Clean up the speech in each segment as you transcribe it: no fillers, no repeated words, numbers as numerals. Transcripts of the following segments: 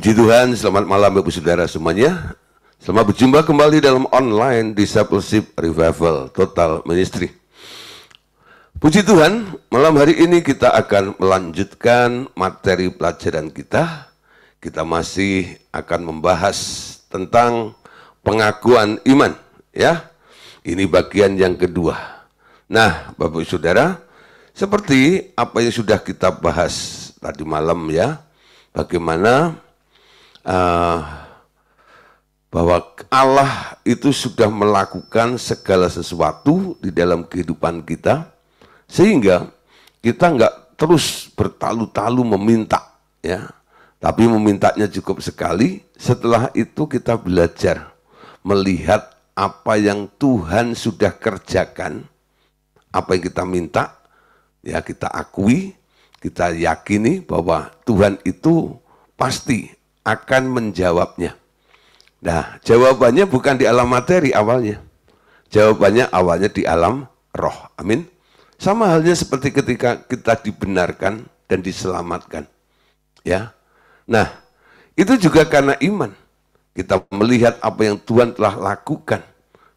Puji Tuhan, selamat malam Bapak Saudara semuanya. Selamat berjumpa kembali dalam online Discipleship Revival Total Ministry. Puji Tuhan, malam hari ini kita akan melanjutkan materi pelajaran kita. Kita masih akan membahas tentang pengakuan iman, ya. Ini bagian yang kedua. Nah, Bapak Saudara, seperti apa yang sudah kita bahas tadi malam, ya, bagaimana bahwa Allah itu sudah melakukan segala sesuatu di dalam kehidupan kita, sehingga kita nggak terus bertalu-talu meminta, ya, tapi memintanya cukup sekali. Setelah itu kita belajar melihat apa yang Tuhan sudah kerjakan, apa yang kita minta, ya, kita akui, kita yakini bahwa Tuhan itu pasti akan menjawabnya. Nah, jawabannya bukan di alam materi awalnya. Jawabannya awalnya di alam roh. Amin. Sama halnya seperti ketika kita dibenarkan dan diselamatkan. Ya. Nah, itu juga karena iman. Kita melihat apa yang Tuhan telah lakukan.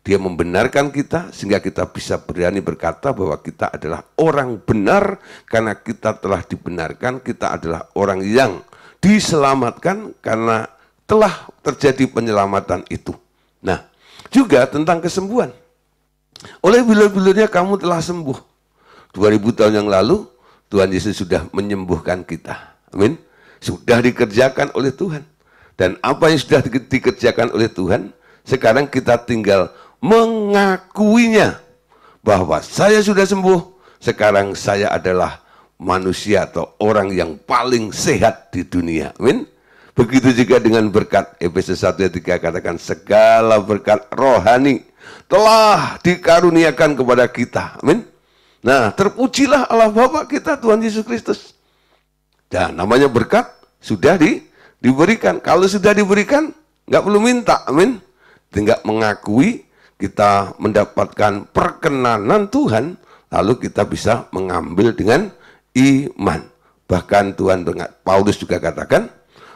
Dia membenarkan kita sehingga kita bisa berani berkata bahwa kita adalah orang benar karena kita telah dibenarkan, kita adalah orang yang diselamatkan karena telah terjadi penyelamatan itu. Nah, juga tentang kesembuhan. Oleh bilur-bilurnya kamu telah sembuh. 2000 tahun yang lalu, Tuhan Yesus sudah menyembuhkan kita. Amin. Sudah dikerjakan oleh Tuhan. Dan apa yang sudah dikerjakan oleh Tuhan, sekarang kita tinggal mengakuinya. Bahwa saya sudah sembuh, sekarang saya adalah manusia atau orang yang paling sehat di dunia. Amin. Begitu juga dengan berkat. Efesus 1 ayat 3 katakan segala berkat rohani telah dikaruniakan kepada kita. Amin. Nah, terpujilah Allah Bapa kita Tuhan Yesus Kristus. Dan namanya berkat sudah diberikan. Kalau sudah diberikan, nggak perlu minta. Amin. Tinggal mengakui, kita mendapatkan perkenanan Tuhan, lalu kita bisa mengambil dengan iman. Bahkan Paulus juga katakan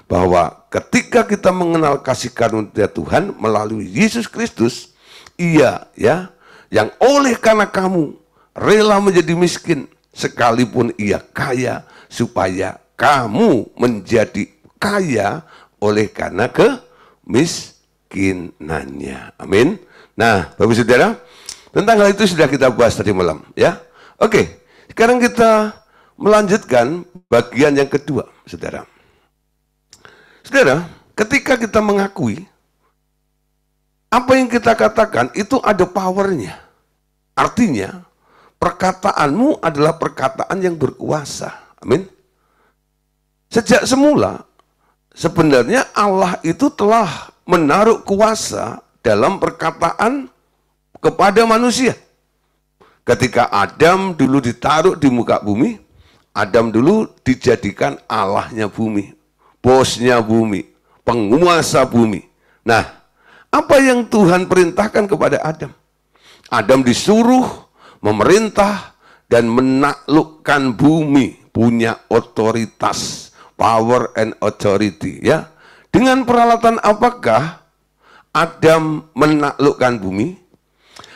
bahwa ketika kita mengenal kasih karunia Tuhan melalui Yesus Kristus, Ia, ya, yang oleh karena kamu rela menjadi miskin sekalipun Ia kaya supaya kamu menjadi kaya oleh karena kemiskinannya. Amin. Nah, Bapak Saudara, tentang hal itu sudah kita bahas tadi malam, ya. Oke, sekarang kita melanjutkan bagian yang kedua, saudara. Saudara, ketika kita mengakui, apa yang kita katakan itu ada powernya. Artinya, perkataanmu adalah perkataan yang berkuasa. Amin. Sejak semula, sebenarnya Allah itu telah menaruh kuasa dalam perkataan kepada manusia. Ketika Adam dulu ditaruh di muka bumi, Adam dulu dijadikan Allahnya bumi, bosnya bumi, penguasa bumi. Nah, apa yang Tuhan perintahkan kepada Adam? Adam disuruh memerintah dan menaklukkan bumi, punya otoritas, power and authority, ya. Dengan peralatan apakah Adam menaklukkan bumi?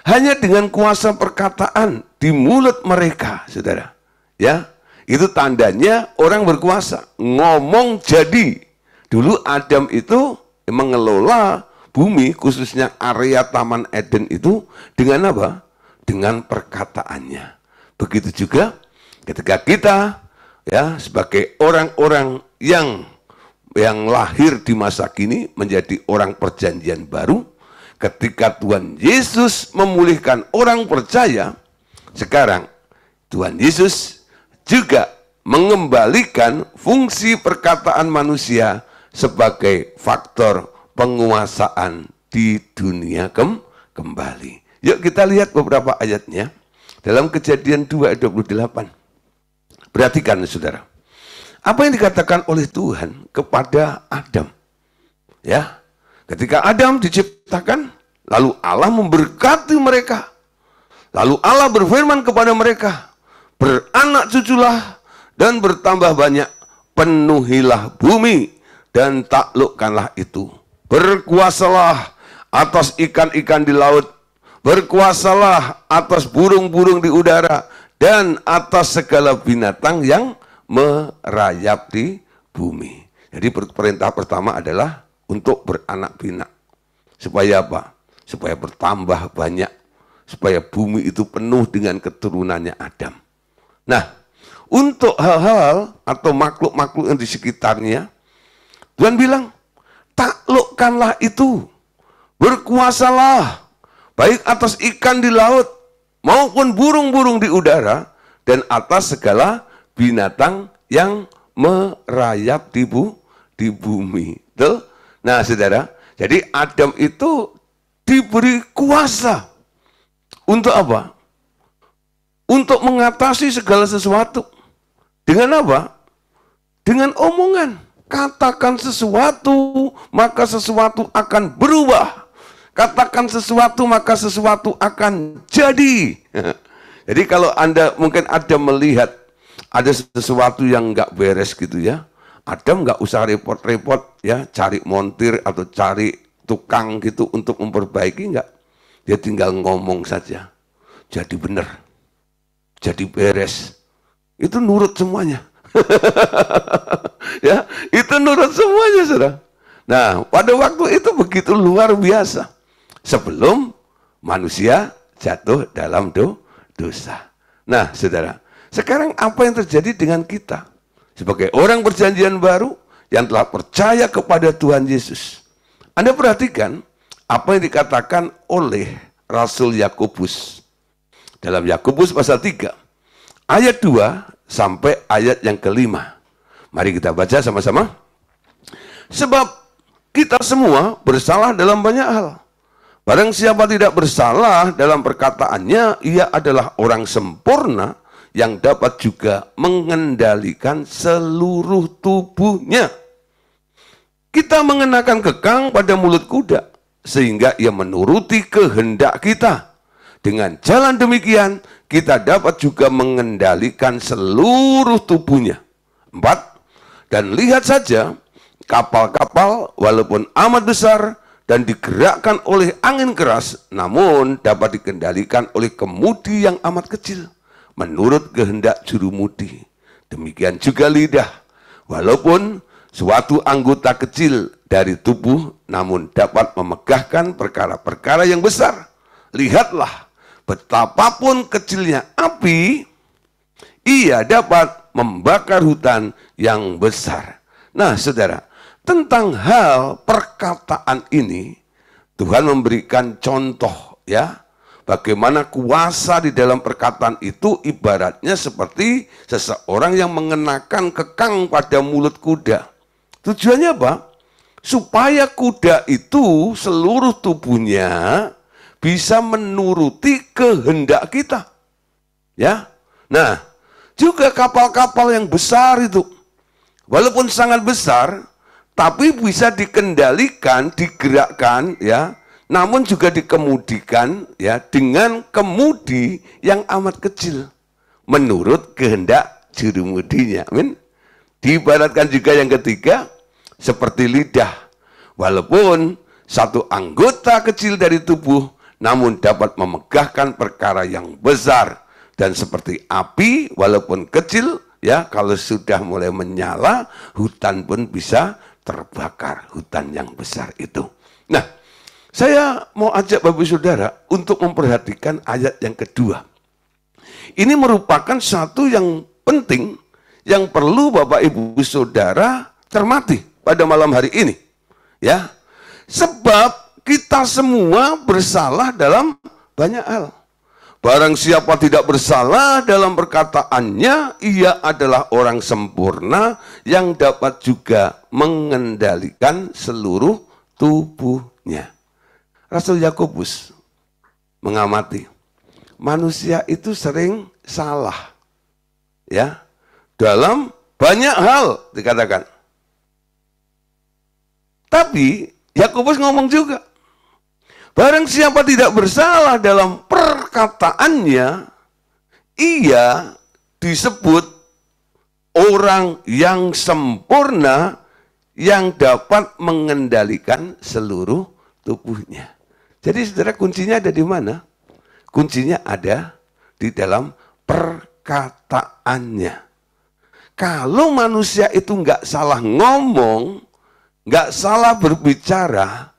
Hanya dengan kuasa perkataan di mulut mereka, saudara. Ya. Itu tandanya orang berkuasa, ngomong jadi. Dulu Adam itu mengelola bumi, khususnya area Taman Eden itu dengan apa? Dengan perkataannya. Begitu juga ketika kita, ya, sebagai orang-orang yang lahir di masa kini menjadi orang perjanjian baru, ketika Tuhan Yesus memulihkan orang percaya, sekarang Tuhan Yesus juga mengembalikan fungsi perkataan manusia sebagai faktor penguasaan di dunia kembali. Yuk kita lihat beberapa ayatnya. Dalam Kejadian 2 ayat 28. Perhatikan saudara. Apa yang dikatakan oleh Tuhan kepada Adam. Ya, ketika Adam diciptakan, lalu Allah memberkati mereka. Lalu Allah berfirman kepada mereka, beranak cuculah dan bertambah banyak, penuhilah bumi dan taklukkanlah itu. Berkuasalah atas ikan-ikan di laut, berkuasalah atas burung-burung di udara, dan atas segala binatang yang merayap di bumi. Jadi perintah pertama adalah untuk beranak pinak. Supaya apa? Supaya bertambah banyak. Supaya bumi itu penuh dengan keturunannya Adam. Nah, untuk hal-hal atau makhluk-makhluk yang di sekitarnya, Tuhan bilang, taklukkanlah itu. Berkuasalah, baik atas ikan di laut, maupun burung-burung di udara, dan atas segala binatang yang merayap di bumi. Tuh. Nah, saudara, jadi Adam itu diberi kuasa. Untuk apa? Untuk mengatasi segala sesuatu. Dengan apa? Dengan omongan. Katakan sesuatu, maka sesuatu akan berubah. Katakan sesuatu, maka sesuatu akan jadi. Jadi kalau Anda mungkin ada melihat ada sesuatu yang nggak beres gitu ya, Adam nggak usah repot-repot ya, cari montir atau cari tukang gitu untuk memperbaiki, nggak. Dia tinggal ngomong saja, jadi benar, jadi beres. Itu nurut semuanya. Ya, itu nurut semuanya, saudara. Nah, pada waktu itu begitu luar biasa. Sebelum manusia jatuh dalam dosa. Nah, saudara, sekarang apa yang terjadi dengan kita? Sebagai orang perjanjian baru yang telah percaya kepada Tuhan Yesus. Anda perhatikan apa yang dikatakan oleh Rasul Yakobus. Dalam Yakobus pasal 3, ayat 2 sampai ayat yang kelima. Mari kita baca sama-sama. Sebab kita semua bersalah dalam banyak hal. Barang siapa tidak bersalah dalam perkataannya, ia adalah orang sempurna yang dapat juga mengendalikan seluruh tubuhnya. Kita mengenakan kekang pada mulut kuda, sehingga ia menuruti kehendak kita. Dengan jalan demikian, kita dapat juga mengendalikan seluruh tubuhnya. 4. Dan lihat saja, kapal-kapal walaupun amat besar dan digerakkan oleh angin keras, namun dapat dikendalikan oleh kemudi yang amat kecil, menurut kehendak jurumudi. Demikian juga lidah, walaupun suatu anggota kecil dari tubuh, namun dapat memegahkan perkara-perkara yang besar. Lihatlah, betapapun kecilnya api, ia dapat membakar hutan yang besar. Nah, saudara, tentang hal perkataan ini, Tuhan memberikan contoh ya, bagaimana kuasa di dalam perkataan itu ibaratnya seperti seseorang yang mengenakan kekang pada mulut kuda. Tujuannya apa? Supaya kuda itu seluruh tubuhnya bisa menuruti kehendak kita. Ya. Nah, juga kapal-kapal yang besar itu, walaupun sangat besar, tapi bisa dikendalikan, digerakkan, ya, namun juga dikemudikan, ya, dengan kemudi yang amat kecil, menurut kehendak jurumudinya. Amin. Diibaratkan juga yang ketiga, seperti lidah, walaupun satu anggota kecil dari tubuh, namun dapat memegahkan perkara yang besar. Dan seperti api, walaupun kecil, ya, kalau sudah mulai menyala, hutan pun bisa terbakar, hutan yang besar itu. Nah, saya mau ajak Bapak Saudara untuk memperhatikan ayat yang kedua. Ini merupakan satu yang penting, yang perlu Bapak Ibu Saudara cermati pada malam hari ini. Ya, sebab kita semua bersalah dalam banyak hal. Barang siapa tidak bersalah dalam perkataannya, ia adalah orang sempurna yang dapat juga mengendalikan seluruh tubuhnya. Rasul Yakobus mengamati, manusia itu sering salah. Ya, dalam banyak hal dikatakan. Tapi Yakobus ngomong juga, barang siapa tidak bersalah dalam perkataannya, ia disebut orang yang sempurna yang dapat mengendalikan seluruh tubuhnya. Jadi saudara, kuncinya ada di mana? Kuncinya ada di dalam perkataannya. Kalau manusia itu nggak salah ngomong, nggak salah berbicara,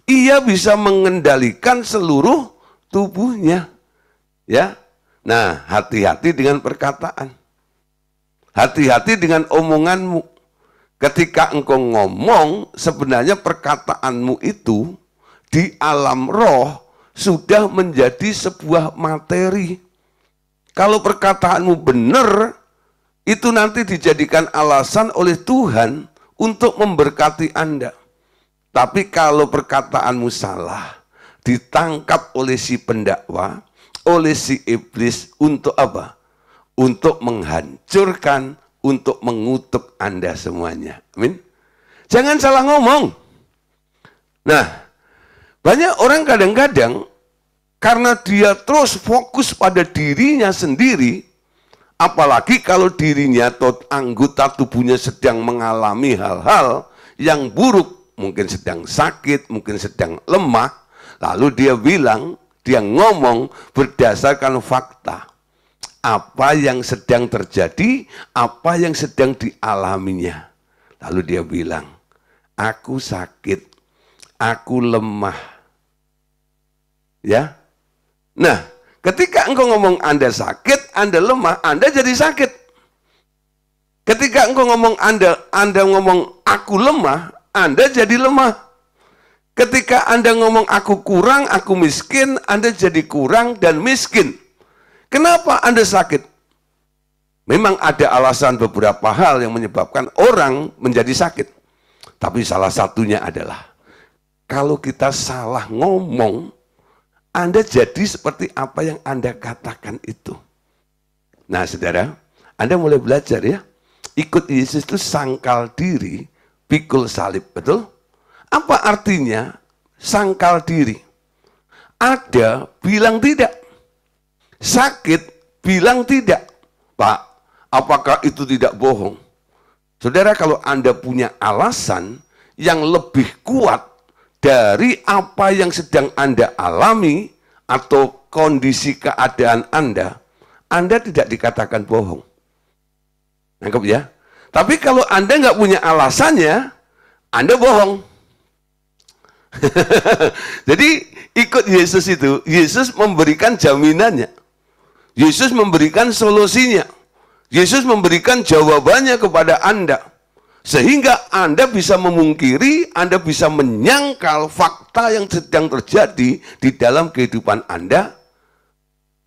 ia bisa mengendalikan seluruh tubuhnya. Ya, nah hati-hati dengan perkataan. Hati-hati dengan omonganmu. Ketika engkau ngomong, sebenarnya perkataanmu itu di alam roh sudah menjadi sebuah materi. Kalau perkataanmu benar, itu nanti dijadikan alasan oleh Tuhan untuk memberkati Anda. Tapi kalau perkataanmu salah, ditangkap oleh si pendakwa, oleh si iblis untuk apa? Untuk menghancurkan, untuk mengutuk Anda semuanya. Amin. Jangan salah ngomong. Nah, banyak orang kadang-kadang karena dia terus fokus pada dirinya sendiri, apalagi kalau dirinya atau anggota tubuhnya sedang mengalami hal-hal yang buruk, mungkin sedang sakit, mungkin sedang lemah, lalu dia bilang, dia ngomong berdasarkan fakta. Apa yang sedang terjadi, apa yang sedang dialaminya. Lalu dia bilang, aku sakit, aku lemah. Ya. Nah, ketika engkau ngomong Anda sakit, Anda lemah, Anda jadi sakit. Ketika engkau ngomong Anda ngomong aku lemah, Anda jadi lemah. Ketika Anda ngomong aku kurang, aku miskin, Anda jadi kurang dan miskin. Kenapa Anda sakit? Memang ada alasan beberapa hal yang menyebabkan orang menjadi sakit. Tapi salah satunya adalah kalau kita salah ngomong, Anda jadi seperti apa yang Anda katakan itu. Nah saudara, Anda mulai belajar ya. Ikut Yesus itu sangkal diri, pikul salib, betul? Apa artinya sangkal diri? Ada bilang tidak. Sakit bilang tidak. Pak, apakah itu tidak bohong? Saudara, kalau Anda punya alasan yang lebih kuat dari apa yang sedang Anda alami atau kondisi keadaan Anda tidak dikatakan bohong. Nangkep ya? Tapi kalau Anda nggak punya alasannya, Anda bohong. Jadi ikut Yesus itu, Yesus memberikan jaminannya. Yesus memberikan solusinya. Yesus memberikan jawabannya kepada Anda. Sehingga Anda bisa memungkiri, Anda bisa menyangkal fakta yang sedang terjadi di dalam kehidupan Anda.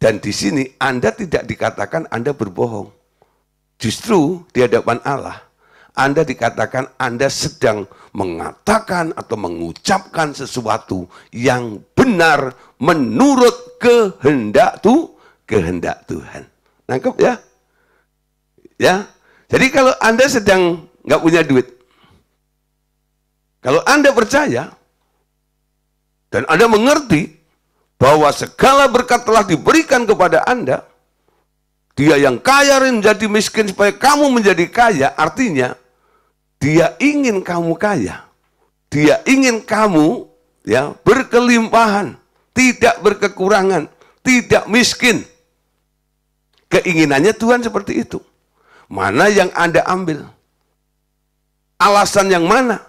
Dan di sini Anda tidak dikatakan Anda berbohong. Justru di hadapan Allah, Anda dikatakan Anda sedang mengatakan atau mengucapkan sesuatu yang benar menurut kehendak Tuhan. Nangkep ya? Ya. Jadi kalau Anda sedang nggak punya duit, kalau Anda percaya dan Anda mengerti bahwa segala berkat telah diberikan kepada Anda, dia yang kaya menjadi miskin supaya kamu menjadi kaya, artinya dia ingin kamu kaya. Dia ingin kamu ya berkelimpahan, tidak berkekurangan, tidak miskin. Keinginannya Tuhan seperti itu. Mana yang Anda ambil? Alasan yang mana?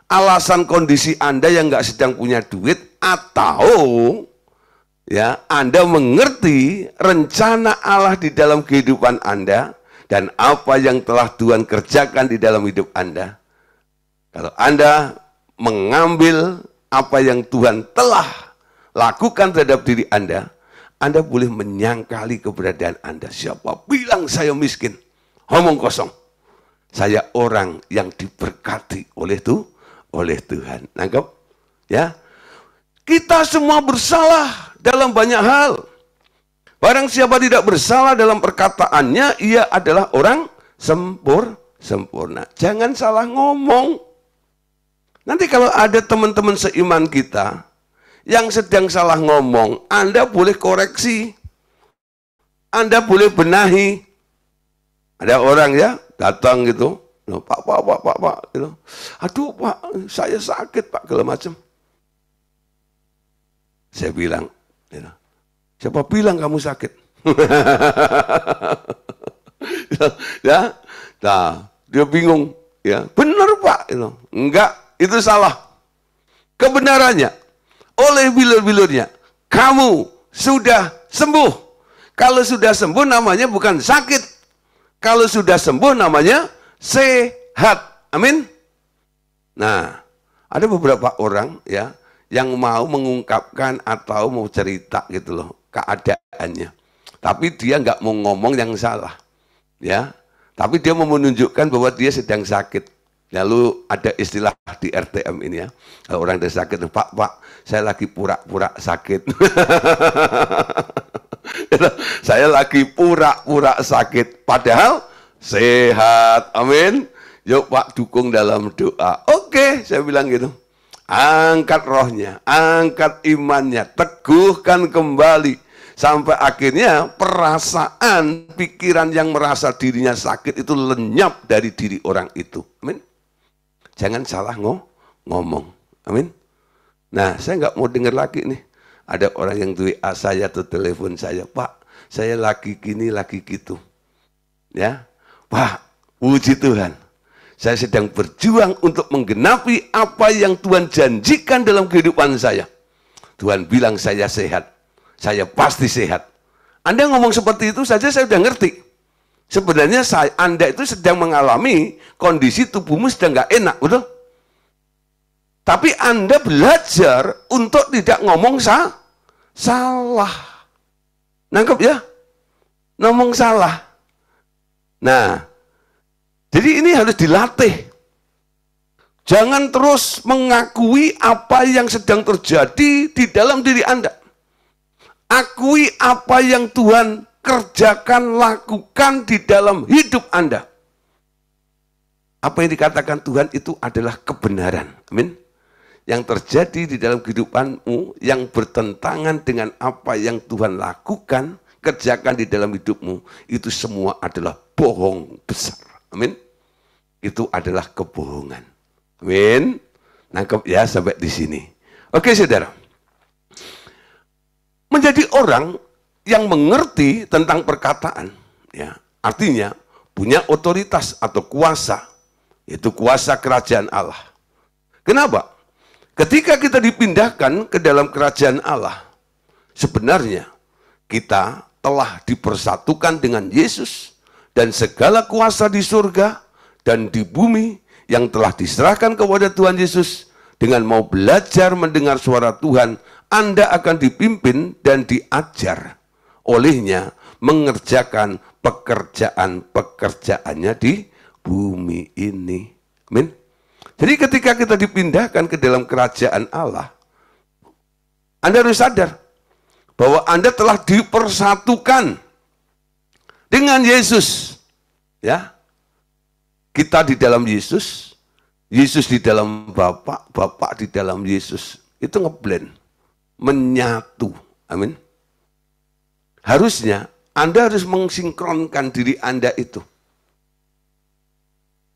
Alasan kondisi Anda yang nggak sedang punya duit, atau ya Anda mengerti rencana Allah di dalam kehidupan Anda dan apa yang telah Tuhan kerjakan di dalam hidup Anda. Kalau Anda mengambil apa yang Tuhan telah lakukan terhadap diri Anda boleh menyangkali keberadaan Anda. Siapa bilang saya miskin? Omong kosong. Saya orang yang diberkati oleh Tuhan. Nangkep? Ya. Kita semua bersalah dalam banyak hal. Barang siapa tidak bersalah dalam perkataannya, ia adalah orang sempurna. Jangan salah ngomong. Nanti kalau ada teman-teman seiman kita yang sedang salah ngomong, Anda boleh koreksi. Anda boleh benahi. Ada orang ya, datang gitu. No, Pak, you know. Aduh Pak, saya sakit Pak, segala macam. Saya bilang, you know, siapa bilang kamu sakit? Ya, nah, dia bingung, ya, benar Pak, you know. Enggak, itu salah. Kebenarannya, oleh bilur-bilurnya, kamu sudah sembuh. Kalau sudah sembuh namanya bukan sakit. Kalau sudah sembuh namanya sehat. Amin. Nah, ada beberapa orang ya yang mau mengungkapkan atau mau cerita gitu loh keadaannya. Tapi dia nggak mau ngomong yang salah. Ya. Tapi dia mau menunjukkan bahwa dia sedang sakit. Lalu ada istilah di RTM ini ya. Kalau orang yang sakit, Pak, saya lagi pura-pura sakit. Saya lagi pura-pura sakit. Padahal sehat. Amin. Yuk Pak, dukung dalam doa. Oke, saya bilang gitu. Angkat rohnya, angkat imannya, teguhkan kembali. Sampai akhirnya perasaan, pikiran yang merasa dirinya sakit itu lenyap dari diri orang itu. Amin. Jangan salah ngomong. Amin. Nah, saya nggak mau dengar lagi nih. Ada orang yang WA saya atau telepon saya, Pak, saya lagi gini, lagi gitu. Ya, Pak, puji Tuhan. Saya sedang berjuang untuk menggenapi apa yang Tuhan janjikan dalam kehidupan saya. Tuhan bilang saya sehat. Saya pasti sehat. Anda ngomong seperti itu saja saya sudah ngerti. Sebenarnya Anda itu sedang mengalami kondisi tubuhmu sedang nggak enak, betul? Tapi Anda belajar untuk tidak ngomong salah. Nangkep ya? Ngomong salah. Nah, jadi ini harus dilatih. Jangan terus mengakui apa yang sedang terjadi di dalam diri Anda. Akui apa yang Tuhan kerjakan, lakukan di dalam hidup Anda. Apa yang dikatakan Tuhan itu adalah kebenaran. Amin. Yang terjadi di dalam kehidupanmu yang bertentangan dengan apa yang Tuhan lakukan, kerjakan di dalam hidupmu, itu semua adalah bohong besar. Amin. Itu adalah kebohongan. Amin. Nangkep ya sampai di sini. Oke saudara. Menjadi orang yang mengerti tentang perkataan, ya, artinya punya otoritas atau kuasa, yaitu kuasa kerajaan Allah. Kenapa? Ketika kita dipindahkan ke dalam kerajaan Allah, sebenarnya kita telah dipersatukan dengan Yesus dan segala kuasa di surga dan di bumi yang telah diserahkan kepada Tuhan Yesus. Dengan mau belajar mendengar suara Tuhan, Anda akan dipimpin dan diajar olehnya mengerjakan pekerjaan-pekerjaannya di bumi ini. Amin. Jadi ketika kita dipindahkan ke dalam kerajaan Allah, Anda harus sadar bahwa Anda telah dipersatukan dengan Yesus. Ya. Kita di dalam Yesus, Yesus di dalam Bapa, Bapa di dalam Yesus. Itu ngeblend, menyatu. Amin. Harusnya Anda harus mensinkronkan diri Anda itu.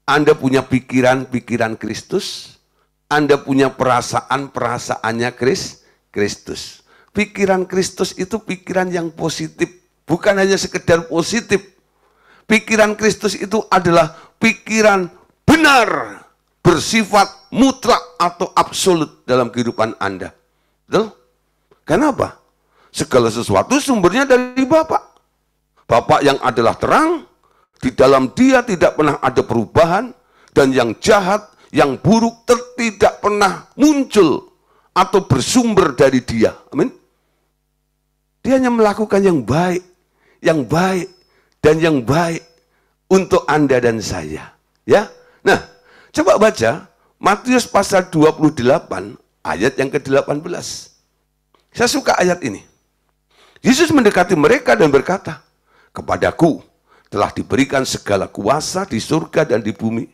Anda punya pikiran-pikiran Kristus, Anda punya perasaan-perasaannya Kristus. Pikiran Kristus itu pikiran yang positif, bukan hanya sekedar positif. Pikiran Kristus itu adalah pikiran benar, bersifat mutlak atau absolut dalam kehidupan Anda. Betul? Kenapa? Segala sesuatu sumbernya dari Bapa. Bapa yang adalah terang, di dalam Dia tidak pernah ada perubahan, dan yang jahat, yang buruk tidak pernah muncul atau bersumber dari Dia. Amin. Dia hanya melakukan yang baik, dan yang baik untuk Anda dan saya. Ya. Nah, coba baca Matius pasal 28 ayat yang ke-18. Saya suka ayat ini. Yesus mendekati mereka dan berkata, "Kepadaku telah diberikan segala kuasa di surga dan di bumi.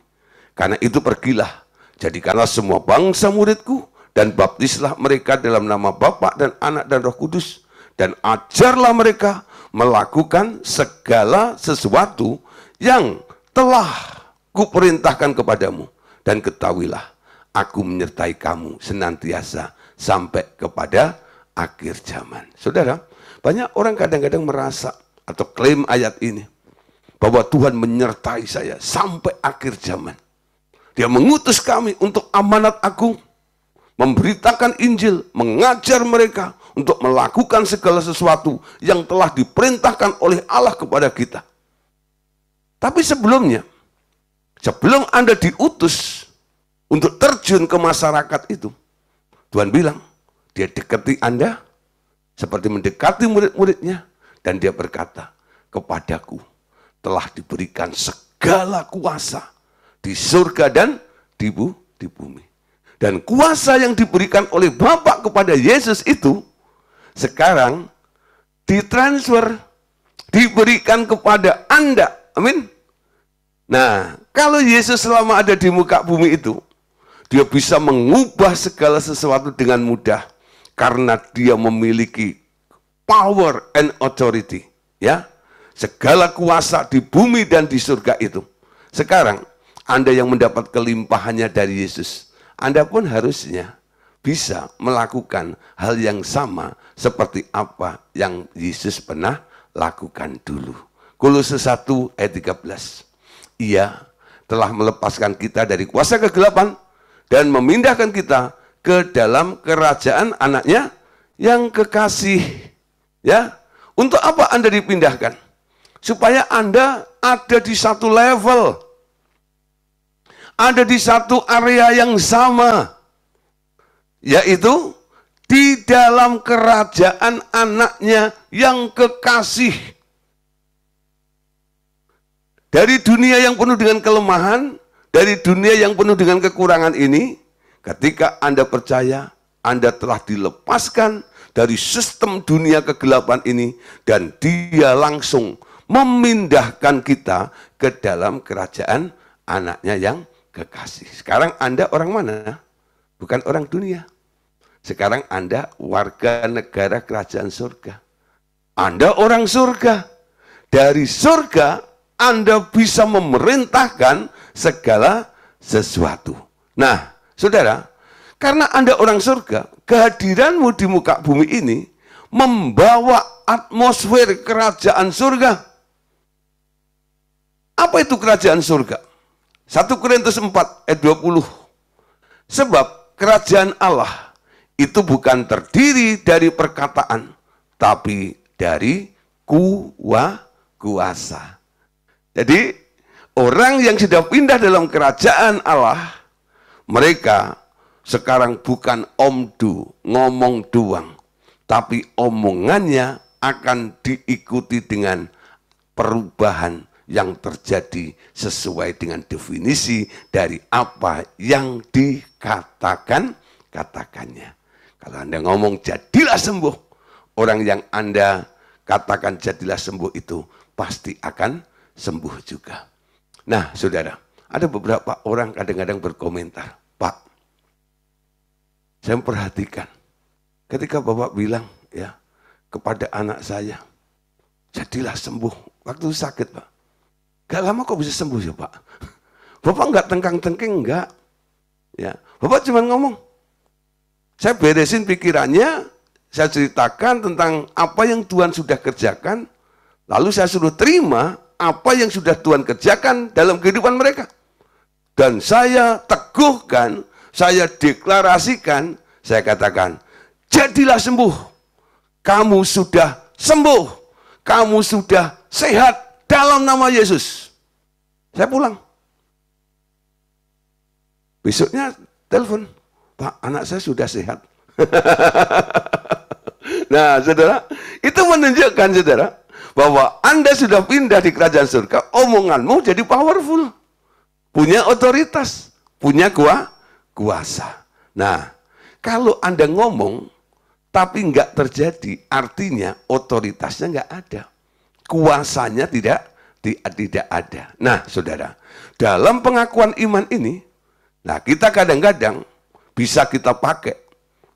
Karena itu pergilah, jadikanlah semua bangsa muridku, dan baptislah mereka dalam nama Bapa dan Anak dan Roh Kudus, dan ajarlah mereka melakukan segala sesuatu yang telah kuperintahkan kepadamu, dan ketahuilah, aku menyertai kamu senantiasa sampai kepada akhir zaman. Saudara, banyak orang kadang-kadang merasa atau klaim ayat ini, bahwa Tuhan menyertai saya sampai akhir zaman. Dia mengutus kami untuk amanat agung, memberitakan Injil, mengajar mereka untuk melakukan segala sesuatu yang telah diperintahkan oleh Allah kepada kita. Tapi sebelumnya, sebelum Anda diutus untuk terjun ke masyarakat itu, Tuhan bilang, dia dekati Anda seperti mendekati murid-muridnya, dan dia berkata, kepadaku telah diberikan segala kuasa di surga dan di bumi. Dan kuasa yang diberikan oleh Bapa kepada Yesus itu sekarang ditransfer, diberikan kepada Anda. Amin. Nah, kalau Yesus selama ada di muka bumi itu, dia bisa mengubah segala sesuatu dengan mudah karena dia memiliki power and authority, ya. Segala kuasa di bumi dan di surga itu. Sekarang, Anda yang mendapat kelimpahannya dari Yesus, Anda pun harusnya bisa melakukan hal yang sama seperti apa yang Yesus pernah lakukan dulu. Kolose 1 ayat 13. Ia telah melepaskan kita dari kuasa kegelapan dan memindahkan kita ke dalam kerajaan anaknya yang kekasih. Ya, untuk apa Anda dipindahkan? Supaya Anda ada di satu level, ada di satu area yang sama, yaitu di dalam kerajaan anaknya yang kekasih. Dari dunia yang penuh dengan kelemahan, dari dunia yang penuh dengan kekurangan ini, ketika Anda percaya, Anda telah dilepaskan dari sistem dunia kegelapan ini, dan dia langsung memindahkan kita ke dalam kerajaan anaknya yang kekasih. Sekarang Anda orang mana? Bukan orang dunia. Sekarang Anda warga negara kerajaan surga. Anda orang surga. Dari surga Anda bisa memerintahkan segala sesuatu. Nah, saudara, karena Anda orang surga, kehadiranmu di muka bumi ini membawa atmosfer kerajaan surga. Apa itu kerajaan surga? 1 Korintus 4 ayat 20. Sebab kerajaan Allah itu bukan terdiri dari perkataan, tapi dari kuasa. Jadi orang yang sudah pindah dalam kerajaan Allah, mereka sekarang bukan omdu, ngomong doang, tapi omongannya akan diikuti dengan perubahan yang terjadi sesuai dengan definisi dari apa yang katakannya. Kalau Anda ngomong jadilah sembuh, orang yang Anda katakan jadilah sembuh itu pasti akan sembuh juga. Nah, saudara, ada beberapa orang kadang-kadang berkomentar, Pak, saya memperhatikan ketika Bapak bilang ya kepada anak saya, jadilah sembuh waktu sakit, Pak. Gak lama kok bisa sembuh ya, Pak? Bapak nggak tengkang-tengking, enggak. Ya, Bapak cuma ngomong. Saya beresin pikirannya, saya ceritakan tentang apa yang Tuhan sudah kerjakan, lalu saya suruh terima apa yang sudah Tuhan kerjakan dalam kehidupan mereka. Dan saya teguhkan, saya deklarasikan, saya katakan, jadilah sembuh. Kamu sudah sembuh. Kamu sudah sehat. Dalam nama Yesus. Saya pulang. Besoknya telepon, Pak, anak saya sudah sehat. Nah, saudara, itu menunjukkan, saudara, bahwa Anda sudah pindah di kerajaan surga, omonganmu jadi powerful. Punya otoritas, punya kuasa. Nah, kalau Anda ngomong, tapi nggak terjadi, artinya otoritasnya nggak ada. Kuasanya tidak ada. Nah, saudara, dalam pengakuan iman ini, nah kita kadang-kadang bisa kita pakai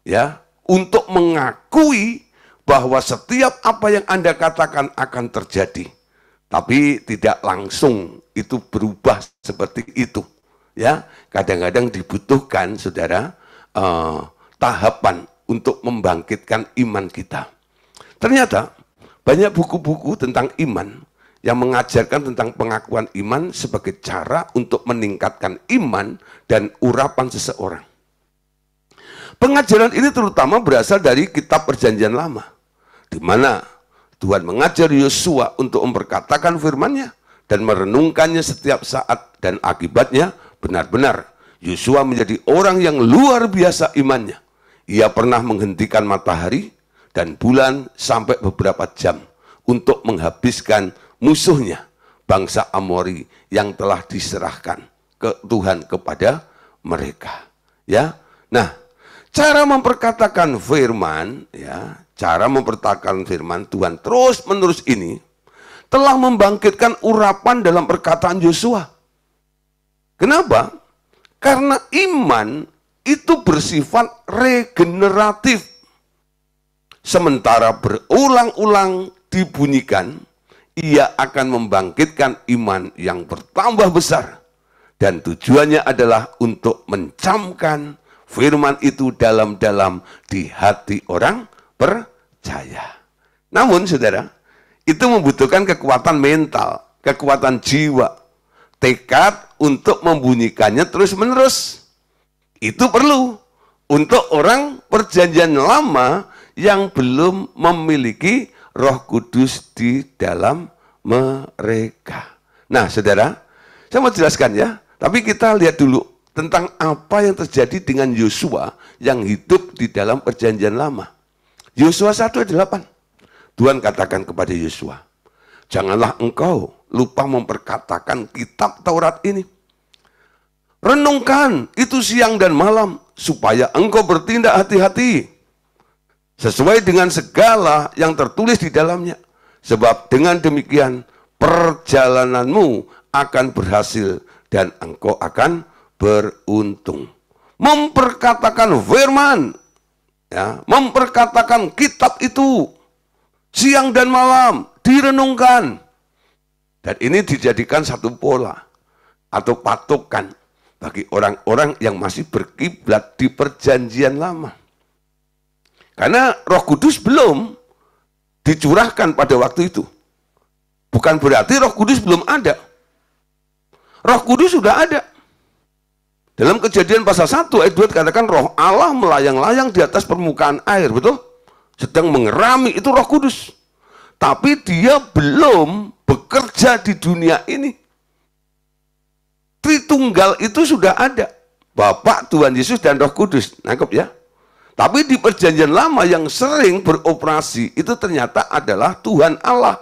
ya untuk mengakui bahwa setiap apa yang Anda katakan akan terjadi. Tapi tidak langsung itu berubah seperti itu. Ya, kadang-kadang dibutuhkan, saudara, tahapan untuk membangkitkan iman kita. Ternyata banyak buku-buku tentang iman yang mengajarkan tentang pengakuan iman sebagai cara untuk meningkatkan iman dan urapan seseorang. Pengajaran ini terutama berasal dari kitab Perjanjian Lama, di mana Tuhan mengajar Yosua untuk memperkatakan firman-Nya dan merenungkannya setiap saat, dan akibatnya benar-benar Yosua menjadi orang yang luar biasa imannya. Ia pernah menghentikan matahari dan bulan sampai beberapa jam untuk menghabiskan musuhnya, bangsa Amori yang telah diserahkan ke Tuhan kepada mereka. Ya, nah, cara memperkatakan firman, ya, cara memperkatakan firman Tuhan terus-menerus ini telah membangkitkan urapan dalam perkataan Yosua. Kenapa? Karena iman itu bersifat regeneratif. Sementara berulang-ulang dibunyikan, ia akan membangkitkan iman yang bertambah besar. Dan tujuannya adalah untuk mencamkan firman itu dalam-dalam di hati orang percaya. Namun, saudara, itu membutuhkan kekuatan mental, kekuatan jiwa, tekad untuk membunyikannya terus-menerus. Itu perlu untuk orang Perjanjian Lama yang belum memiliki Roh Kudus di dalam mereka. Nah, saudara, saya mau jelaskan ya, tapi kita lihat dulu tentang apa yang terjadi dengan Yosua yang hidup di dalam Perjanjian Lama. Yosua 1:8. Tuhan katakan kepada Yosua, janganlah engkau lupa memperkatakan kitab Taurat ini. Renungkan itu siang dan malam, supaya engkau bertindak hati-hati sesuai dengan segala yang tertulis di dalamnya. Sebab dengan demikian perjalananmu akan berhasil dan engkau akan beruntung. Memperkatakan firman, ya, memperkatakan kitab itu siang dan malam, direnungkan. Dan ini dijadikan satu pola atau patokan bagi orang-orang yang masih berkiblat di Perjanjian Lama. Karena Roh Kudus belum dicurahkan pada waktu itu. Bukan berarti Roh Kudus belum ada. Roh Kudus sudah ada. Dalam Kejadian pasal 1 ayat 2 dikatakan Roh Allah melayang-layang di atas permukaan air, betul? Sedang mengerami, itu Roh Kudus. Tapi dia belum bekerja di dunia ini. Tritunggal itu sudah ada. Bapa, Tuhan Yesus, dan Roh Kudus. Nangkep ya? Tapi di Perjanjian Lama yang sering beroperasi itu ternyata adalah Tuhan Allah.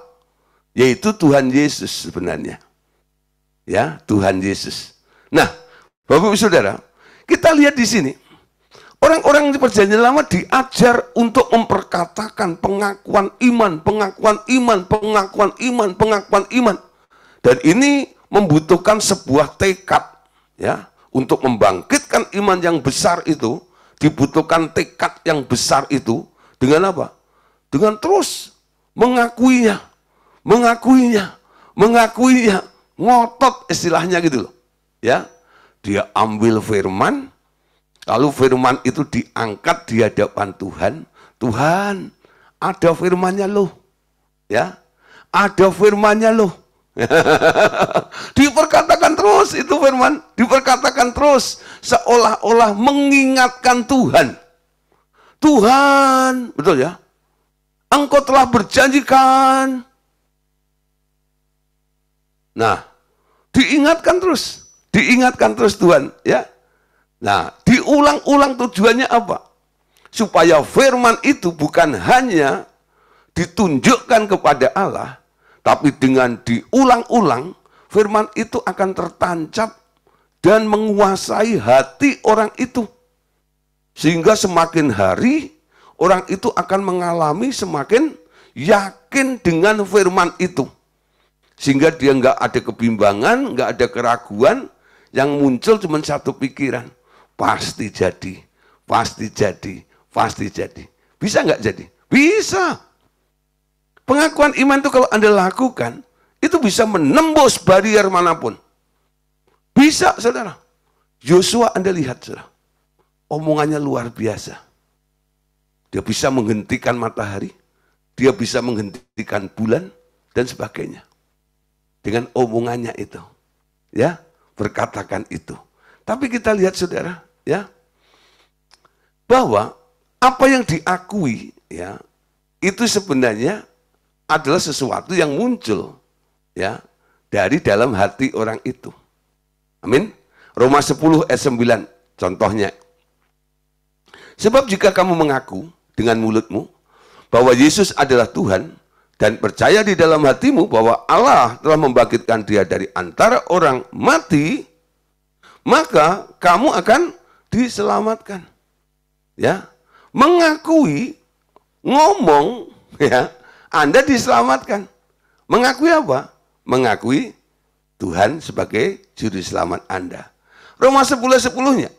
Yaitu Tuhan Yesus sebenarnya. Ya, Tuhan Yesus. Nah, Bapak Ibu Saudara, kita lihat di sini. Orang-orang di Perjanjian Lama diajar untuk memperkatakan pengakuan iman, pengakuan iman, pengakuan iman, pengakuan iman. Dan ini membutuhkan sebuah tekad, ya, untuk membangkitkan iman yang besar itu, dibutuhkan tekad yang besar itu dengan apa? Dengan terus mengakuinya, mengakuinya, mengakuinya, ngotot istilahnya gitu loh. Ya, dia ambil firman, lalu firman itu diangkat di hadapan Tuhan. Tuhan, ada firmannya loh. Ya, ada firmannya loh. Diperkatakan terus itu firman, diperkatakan terus seolah-olah mengingatkan Tuhan. Tuhan, betul ya? Engkau telah berjanjikan. Nah, diingatkan terus Tuhan, ya. Nah, diulang-ulang tujuannya apa? Supaya firman itu bukan hanya ditunjukkan kepada Allah, tapi dengan diulang-ulang, firman itu akan tertancap dan menguasai hati orang itu. Sehingga semakin hari, orang itu akan mengalami semakin yakin dengan firman itu. Sehingga dia nggak ada kebimbangan, nggak ada keraguan, yang muncul cuma satu pikiran. Pasti jadi, pasti jadi, pasti jadi. Bisa nggak jadi? Bisa. Pengakuan iman itu kalau Anda lakukan, itu bisa menembus barier manapun. Bisa, saudara. Yosua Anda lihat, saudara. Omongannya luar biasa. Dia bisa menghentikan matahari, dia bisa menghentikan bulan, dan sebagainya. Dengan omongannya itu. Ya, berkatakan itu. Tapi kita lihat, saudara, ya, bahwa apa yang diakui, ya, itu sebenarnya adalah sesuatu yang muncul, ya, dari dalam hati orang itu. Amin. Roma 10 ayat 9 contohnya. Sebab jika kamu mengaku dengan mulutmu bahwa Yesus adalah Tuhan dan percaya di dalam hatimu bahwa Allah telah membangkitkan dia dari antara orang mati, maka kamu akan diselamatkan. Ya, mengakui, ngomong, ya, Anda diselamatkan. Mengakui apa? Mengakui Tuhan sebagai juru selamat Anda. Roma 10:10-nya.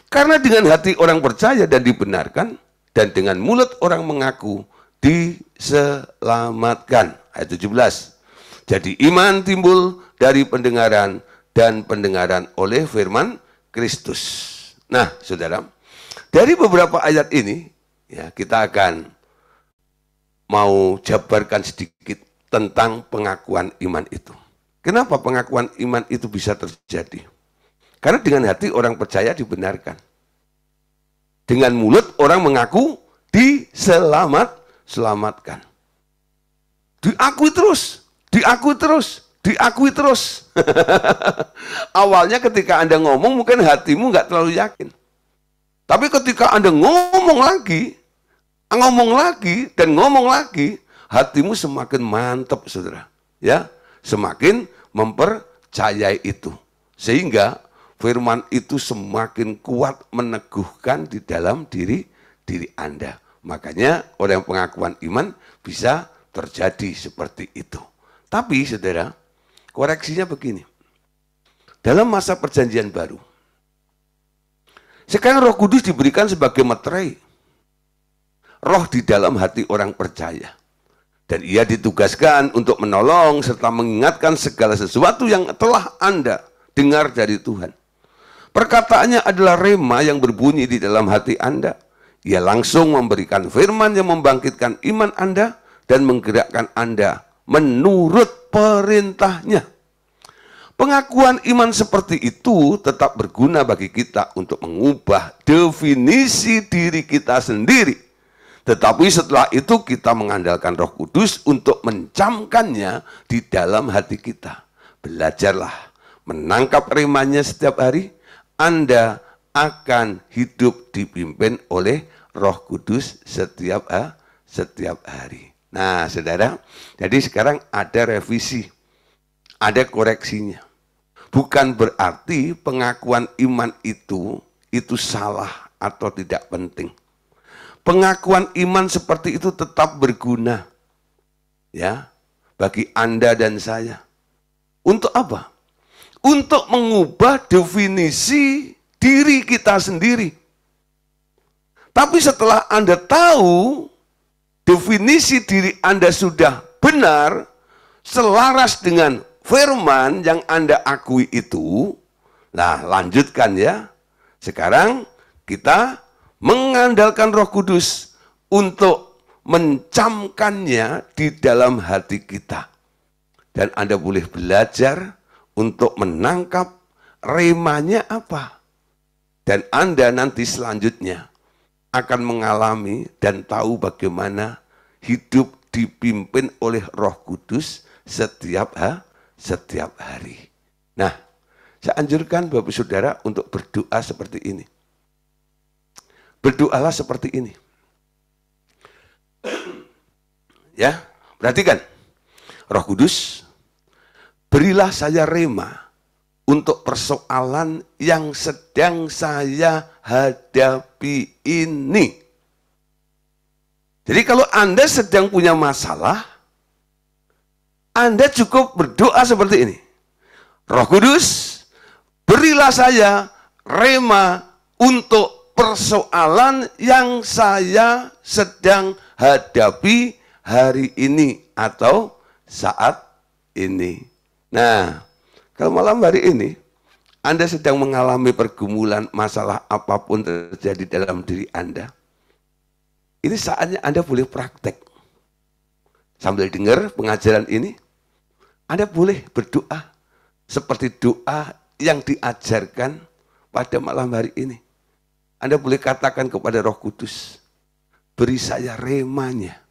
Karena dengan hati orang percaya dan dibenarkan, dan dengan mulut orang mengaku diselamatkan. Ayat 17. Jadi iman timbul dari pendengaran, dan pendengaran oleh firman Kristus. Nah, saudara, dari beberapa ayat ini, ya, kita akan mau jabarkan sedikit tentang pengakuan iman itu. Kenapa pengakuan iman itu bisa terjadi? Karena dengan hati orang percaya dibenarkan. Dengan mulut orang mengaku diselamatkan. Diakui terus, diakui terus, diakui terus. Awalnya ketika Anda ngomong mungkin hatimu nggak terlalu yakin. Tapi ketika Anda ngomong lagi, dan ngomong lagi, hatimu semakin mantap, saudara. Ya, semakin mempercayai itu. Sehingga firman itu semakin kuat meneguhkan di dalam diri Anda. Makanya orang pengakuan iman bisa terjadi seperti itu. Tapi saudara, koreksinya begini. Dalam masa perjanjian baru, sekarang Roh Kudus diberikan sebagai materai. Roh di dalam hati orang percaya. Dan ia ditugaskan untuk menolong serta mengingatkan segala sesuatu yang telah Anda dengar dari Tuhan. Perkataannya adalah rema yang berbunyi di dalam hati Anda. Ia langsung memberikan firman yang membangkitkan iman Anda dan menggerakkan Anda menurut perintahnya. Pengakuan iman seperti itu tetap berguna bagi kita untuk mengubah definisi diri kita sendiri. Tetapi setelah itu kita mengandalkan Roh Kudus untuk mencamkannya di dalam hati kita. Belajarlah menangkap remanya setiap hari. Anda akan hidup dipimpin oleh Roh Kudus setiap hari. Nah, saudara, jadi sekarang ada revisi, ada koreksinya. Bukan berarti pengakuan iman itu salah atau tidak penting. Pengakuan iman seperti itu tetap berguna, ya, bagi Anda dan saya. Untuk apa? Untuk mengubah definisi diri kita sendiri. Tapi setelah Anda tahu definisi diri Anda sudah benar, selaras dengan firman yang Anda akui itu, nah lanjutkan ya. Sekarang kita mengandalkan Roh Kudus untuk mencamkannya di dalam hati kita. Dan Anda boleh belajar untuk menangkap remanya apa. Dan Anda nanti selanjutnya akan mengalami dan tahu bagaimana hidup dipimpin oleh Roh Kudus setiap hari. Nah, saya anjurkan Bapak Saudara untuk berdoa seperti ini. Berdoalah seperti ini. Ya, perhatikan. Roh Kudus, berilah saya rema untuk persoalan yang sedang saya hadapi ini. Jadi kalau Anda sedang punya masalah, Anda cukup berdoa seperti ini. Roh Kudus, berilah saya rema untuk persoalan yang saya sedang hadapi hari ini atau saat ini. Nah, kalau malam hari ini Anda sedang mengalami pergumulan, masalah apapun terjadi dalam diri Anda, ini saatnya Anda boleh praktek. Sambil dengar pengajaran ini, Anda boleh berdoa seperti doa yang diajarkan pada malam hari ini. Anda boleh katakan kepada Roh Kudus, beri saya remanya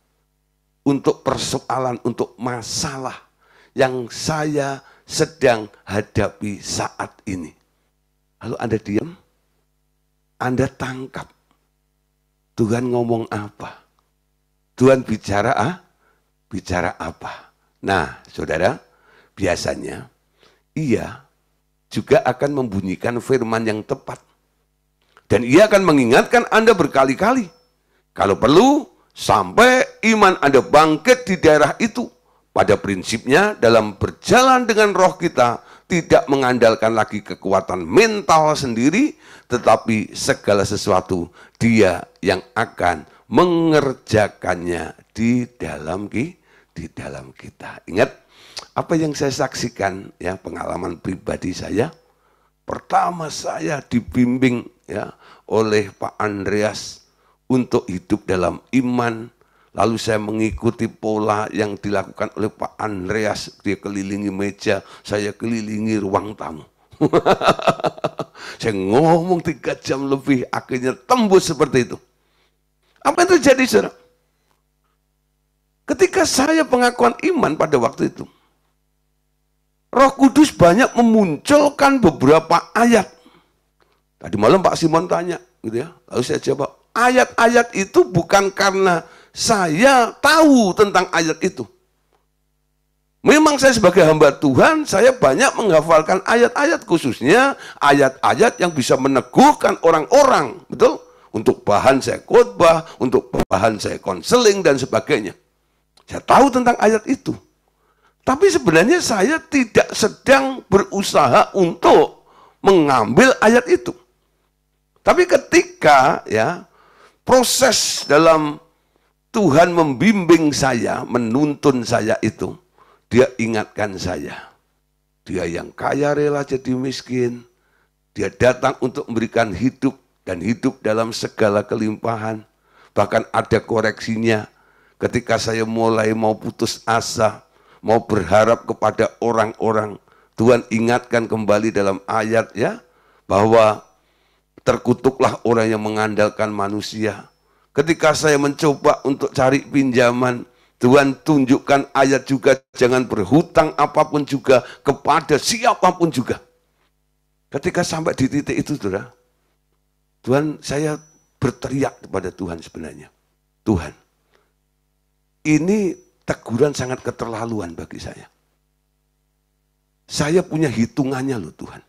untuk persoalan, untuk masalah yang saya sedang hadapi saat ini. Lalu Anda diam, Anda tangkap Tuhan ngomong apa, Tuhan bicara apa. Nah, saudara, biasanya ia juga akan membunyikan firman yang tepat. Dan ia akan mengingatkan Anda berkali-kali. Kalau perlu, sampai iman Anda bangkit di daerah itu. Pada prinsipnya, dalam berjalan dengan roh kita, tidak mengandalkan lagi kekuatan mental sendiri, tetapi segala sesuatu Dia yang akan mengerjakannya di dalam kita. Ingat, apa yang saya saksikan, ya, pengalaman pribadi saya. Pertama saya dibimbing, ya, oleh Pak Andreas untuk hidup dalam iman. Lalu saya mengikuti pola yang dilakukan oleh Pak Andreas. Dia kelilingi meja, saya kelilingi ruang tamu. Saya ngomong 3 jam lebih, akhirnya tembus seperti itu. Apa yang terjadi, saudara? Ketika saya pengakuan iman pada waktu itu, Roh Kudus banyak memunculkan beberapa ayat. Tadi malam Pak Simon tanya, gitu ya. Lalu saya jawab, ayat-ayat itu bukan karena saya tahu tentang ayat itu. Memang saya sebagai hamba Tuhan, saya banyak menghafalkan ayat-ayat, khususnya ayat-ayat yang bisa meneguhkan orang-orang, betul? Untuk bahan saya khotbah, untuk bahan saya konseling dan sebagainya. Saya tahu tentang ayat itu. Tapi sebenarnya saya tidak sedang berusaha untuk mengambil ayat itu. Tapi ketika, ya, proses dalam Tuhan membimbing saya, menuntun saya itu, Dia ingatkan saya. Dia yang kaya rela jadi miskin. Dia datang untuk memberikan hidup dan hidup dalam segala kelimpahan. Bahkan ada koreksinya ketika saya mulai mau putus asa, mau berharap kepada orang-orang. Tuhan ingatkan kembali dalam ayat, ya, bahwa terkutuklah orang yang mengandalkan manusia. Ketika saya mencoba untuk cari pinjaman, Tuhan tunjukkan ayat juga, jangan berhutang apapun juga kepada siapapun juga. Ketika sampai di titik itu, saudara, Tuhan, saya berteriak kepada Tuhan sebenarnya. Tuhan, ini teguran sangat keterlaluan bagi saya. Saya punya hitungannya loh Tuhan.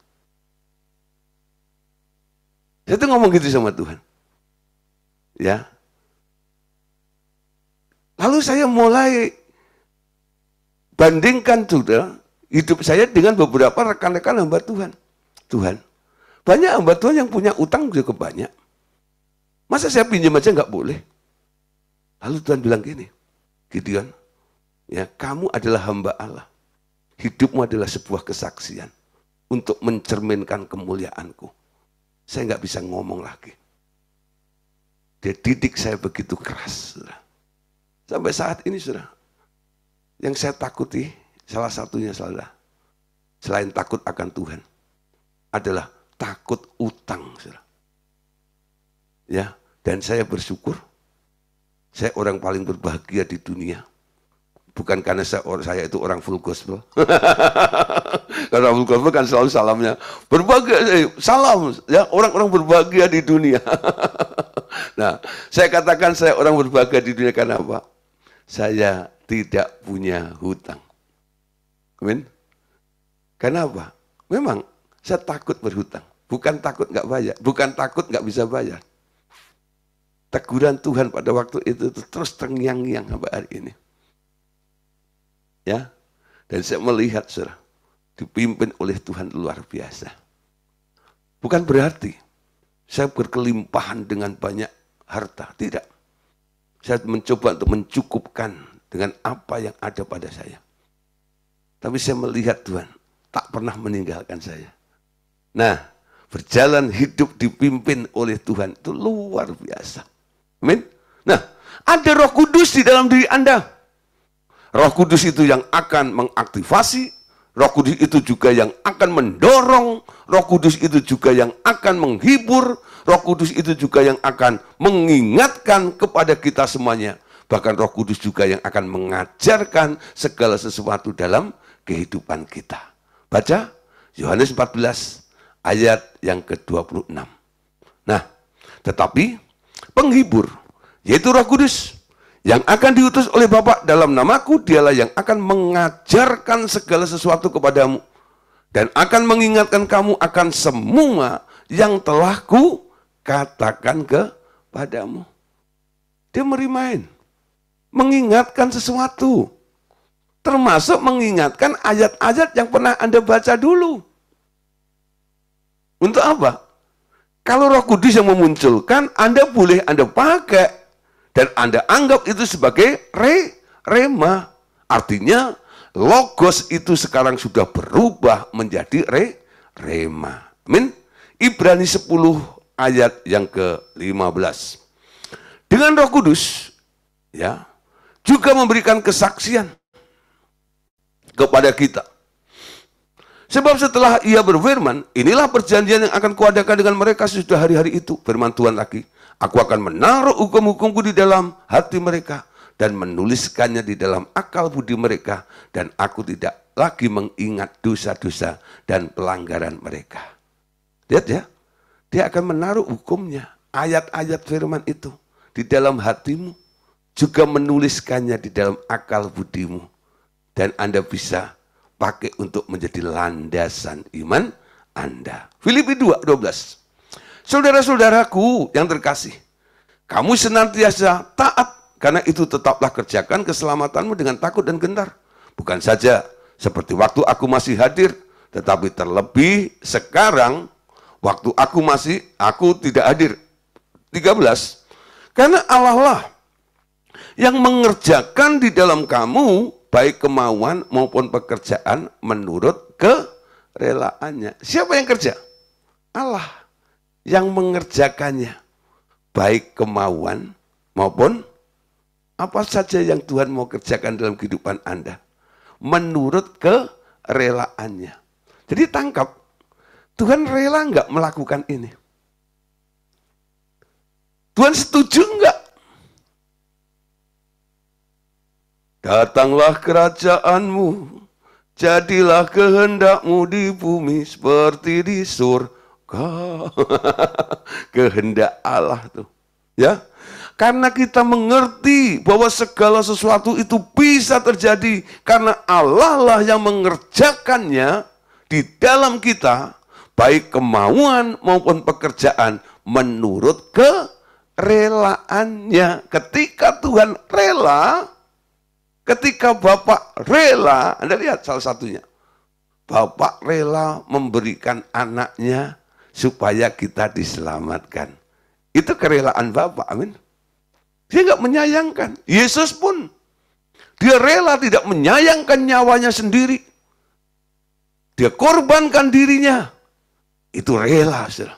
Saya tuh ngomong gitu sama Tuhan. Ya. Lalu saya mulai bandingkan, saudara, hidup saya dengan beberapa rekan-rekan hamba Tuhan. Tuhan, banyak hamba Tuhan yang punya utang juga banyak. Masa saya pinjam aja nggak boleh? Lalu Tuhan bilang gini, Gideon, ya, kamu adalah hamba Allah. Hidupmu adalah sebuah kesaksian untuk mencerminkan kemuliaanku. Saya nggak bisa ngomong lagi. Dia didik saya begitu keras, saudara. Sampai saat ini, saudara, yang saya takuti, salah satunya, saudara, selain takut akan Tuhan, adalah takut utang, saudara. Ya, dan saya bersyukur, saya orang paling berbahagia di dunia. Bukan karena saya itu orang full gospel. Karena full gospel kan selalu salamnya berbahagia, salam, ya, orang-orang berbahagia di dunia. Nah, saya katakan saya orang berbahagia di dunia karena apa? Saya tidak punya hutang. Amin. Karena apa? Memang saya takut berhutang. Bukan takut nggak bayar, bukan takut nggak bisa bayar. Teguran Tuhan pada waktu itu terus terngiang-ngiang sampai hari ini. Ya, dan saya melihat, saudara, dipimpin oleh Tuhan luar biasa. Bukan berarti saya berkelimpahan dengan banyak harta, tidak. Saya mencoba untuk mencukupkan dengan apa yang ada pada saya. Tapi saya melihat Tuhan tak pernah meninggalkan saya. Nah, berjalan hidup dipimpin oleh Tuhan itu luar biasa. Amin. Nah, ada Roh Kudus di dalam diri Anda. Roh Kudus itu yang akan mengaktifasi, Roh Kudus itu juga yang akan mendorong, Roh Kudus itu juga yang akan menghibur, Roh Kudus itu juga yang akan mengingatkan kepada kita semuanya. Bahkan Roh Kudus juga yang akan mengajarkan segala sesuatu dalam kehidupan kita. Baca Yohanes 14 ayat yang ke-26. Nah, tetapi penghibur, yaitu Roh Kudus, yang akan diutus oleh Bapa dalam namaku, dialah yang akan mengajarkan segala sesuatu kepadamu dan akan mengingatkan kamu akan semua yang telah ku katakan kepadamu. Dia mengingatkan sesuatu, termasuk mengingatkan ayat-ayat yang pernah Anda baca dulu. Untuk apa? Kalau Roh Kudus yang memunculkan, Anda boleh Anda pakai dan Anda anggap itu sebagai rema. Artinya logos itu sekarang sudah berubah menjadi rema. Amin. Ibrani 10 ayat yang ke-15. Dengan Roh Kudus ya juga memberikan kesaksian kepada kita. Sebab setelah ia berfirman, inilah perjanjian yang akan kuadakan dengan mereka sesudah hari-hari itu. Firman Tuhan lagi, aku akan menaruh hukum-hukumku di dalam hati mereka dan menuliskannya di dalam akal budi mereka, dan aku tidak lagi mengingat dosa-dosa dan pelanggaran mereka. Lihat ya, dia akan menaruh hukumnya, ayat-ayat firman itu di dalam hatimu, juga menuliskannya di dalam akal budimu, dan Anda bisa pakai untuk menjadi landasan iman Anda. Filipi 2:12. Saudara-saudaraku yang terkasih, kamu senantiasa taat, karena itu tetaplah kerjakan keselamatanmu dengan takut dan gentar. Bukan saja seperti waktu aku masih hadir, tetapi terlebih sekarang waktu aku tidak hadir. 13. Karena Allah lah yang mengerjakan di dalam kamu baik kemauan maupun pekerjaan menurut kerelaannya. Siapa yang kerja? Allah yang mengerjakannya, baik kemauan maupun apa saja yang Tuhan mau kerjakan dalam kehidupan Anda, menurut kerelaannya. Jadi tangkap, Tuhan rela nggak melakukan ini? Tuhan setuju nggak? Datanglah kerajaanmu, jadilah kehendakmu di bumi seperti di surga. Kehendak Allah tuh, ya. Karena kita mengerti bahwa segala sesuatu itu bisa terjadi karena Allah lah yang mengerjakannya di dalam kita, baik kemauan maupun pekerjaan menurut kerelaannya. Ketika Tuhan rela, ketika Bapak rela, Anda lihat salah satunya, Bapak rela memberikan anaknya supaya kita diselamatkan. Itu kerelaan Bapak, amin. Dia nggak menyayangkan. Yesus pun, dia rela tidak menyayangkan nyawanya sendiri. Dia korbankan dirinya. Itu rela, saudara.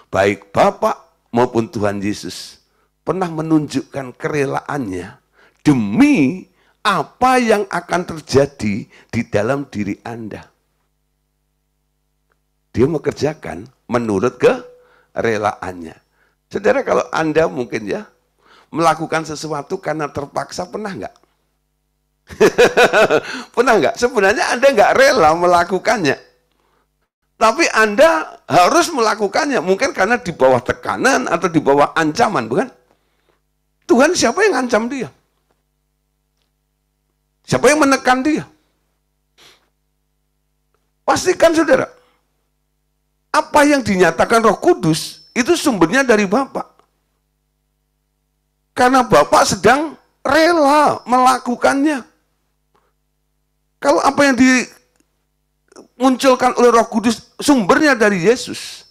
Baik Bapak maupun Tuhan Yesus pernah menunjukkan kerelaannya demi apa yang akan terjadi di dalam diri Anda. Dia mengerjakan menurut kerelaannya. Saudara, kalau Anda mungkin ya melakukan sesuatu karena terpaksa, pernah nggak? Pernah nggak? Sebenarnya Anda nggak rela melakukannya, tapi Anda harus melakukannya. Mungkin karena di bawah tekanan atau di bawah ancaman, bukan? Tuhan siapa yang ngancam dia? Siapa yang menekan dia? Pastikan saudara, apa yang dinyatakan Roh Kudus itu sumbernya dari Bapa. Karena Bapak sedang rela melakukannya. Kalau apa yang dimunculkan oleh Roh Kudus sumbernya dari Yesus,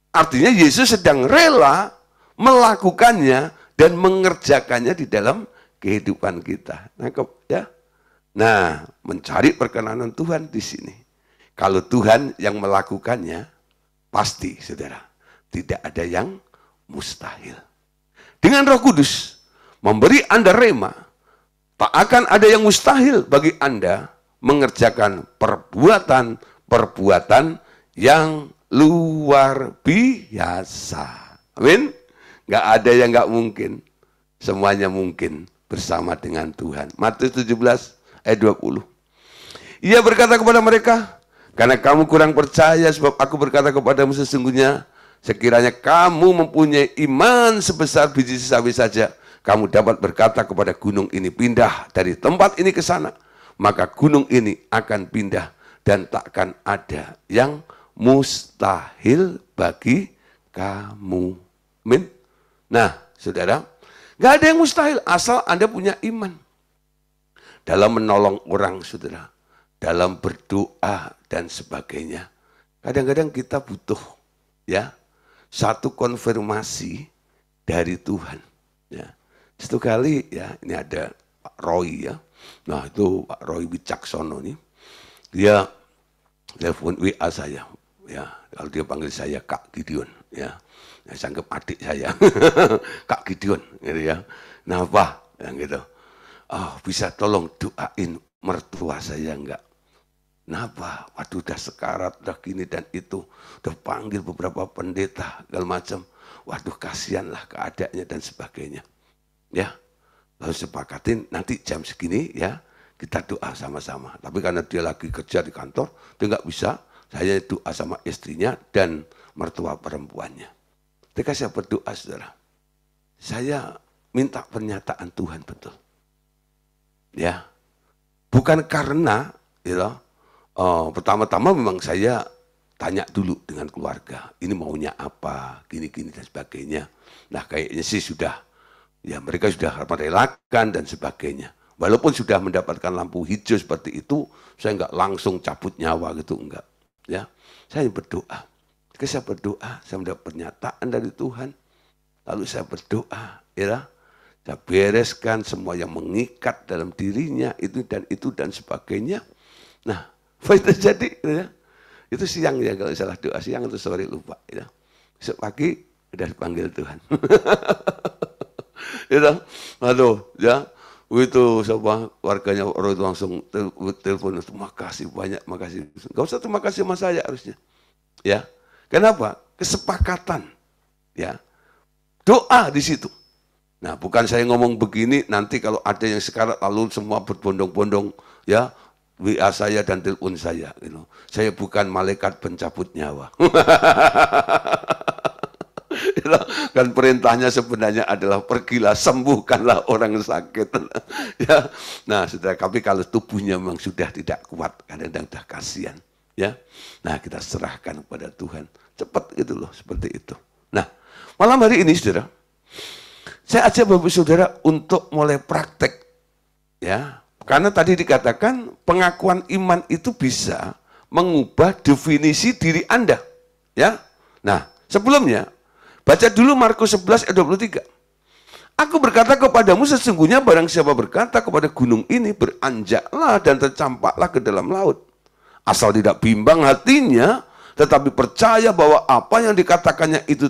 artinya Yesus sedang rela melakukannya dan mengerjakannya di dalam kehidupan kita. Nangkep ya? Nah, mencari perkenanan Tuhan di sini. Kalau Tuhan yang melakukannya, pasti, saudara, tidak ada yang mustahil. Dengan Roh Kudus memberi Anda rema, tak akan ada yang mustahil bagi Anda mengerjakan perbuatan-perbuatan yang luar biasa. Amin. Nggak ada yang nggak mungkin. Semuanya mungkin bersama dengan Tuhan. Matius 17 ayat 20. Ia berkata kepada mereka, karena kamu kurang percaya, sebab aku berkata kepadamu sesungguhnya, sekiranya kamu mempunyai iman sebesar biji sawi saja, kamu dapat berkata kepada gunung ini, pindah dari tempat ini ke sana, maka gunung ini akan pindah dan takkan ada yang mustahil bagi kamu. Amin. Nah, saudara, nggak ada yang mustahil asal Anda punya iman. Dalam menolong orang, saudara, dalam berdoa dan sebagainya. Kadang-kadang kita butuh ya satu konfirmasi dari Tuhan. Ya. Satu kali ya, ini ada Pak Roy ya. Nah, itu Pak Roy Wicaksono nih. Dia telepon WA saya. Ya, kalau dia panggil saya Kak Gideon ya. Saya anggap adik saya. Kak Gideon gitu ya. Nah, apa yang gitu. Oh, bisa tolong doain mertua saya enggak? Kenapa? Waduh, udah sekarat, udah gini dan itu. Udah panggil beberapa pendeta, segala macam. Waduh, kasihanlah keadaannya dan sebagainya. Ya, lalu sepakatin nanti jam segini ya, kita doa sama-sama. Tapi karena dia lagi kerja di kantor, dia nggak bisa. Saya doa sama istrinya dan mertua perempuannya. Ketika saya berdoa, saudara, saya minta pernyataan Tuhan betul. Ya, bukan karena, ya, pertama-tama memang saya tanya dulu dengan keluarga, ini maunya apa, gini-gini dan sebagainya. Nah, kayaknya sih sudah, ya mereka sudah merelakan dan sebagainya. Walaupun sudah mendapatkan lampu hijau seperti itu, saya enggak langsung cabut nyawa gitu, enggak. Ya, saya berdoa. Ketika saya berdoa, saya mendapat pernyataan dari Tuhan. Lalu saya berdoa, ya, saya bereskan semua yang mengikat dalam dirinya, itu dan sebagainya. Nah, apa yang terjadi? Ya? Itu siang ya, kalau salah doa siang atau sore lupa. Ya. Besok pagi udah dipanggil Tuhan. Ya, aduh, ya, itu siapa warganya orang itu langsung telepon, terima kasih banyak, makasih. Gak usah terima kasih sama saya harusnya. Ya, kenapa? Kesepakatan. Ya, doa di situ. Nah, bukan saya ngomong begini, nanti kalau ada yang sekarat lalu semua berbondong-bondong, ya, WA saya dan telepon saya. Gitu. Saya bukan malaikat pencabut nyawa. Kan perintahnya sebenarnya adalah pergilah, sembuhkanlah orang sakit. Ya. Nah, saudara, tapi kalau tubuhnya memang sudah tidak kuat, kadang-kadang sudah kasihan. Ya. Nah, kita serahkan kepada Tuhan. Cepat gitu loh, seperti itu. Nah, malam hari ini, saudara, saya ajak Bapak Saudara untuk mulai praktek. Ya, karena tadi dikatakan pengakuan iman itu bisa mengubah definisi diri Anda. Ya. Nah, sebelumnya baca dulu Markus 11 ayat 23. Aku berkata kepadamu sesungguhnya barang siapa berkata kepada gunung ini beranjaklah dan tercampaklah ke dalam laut. Asal tidak bimbang hatinya, tetapi percaya bahwa apa yang dikatakannya itu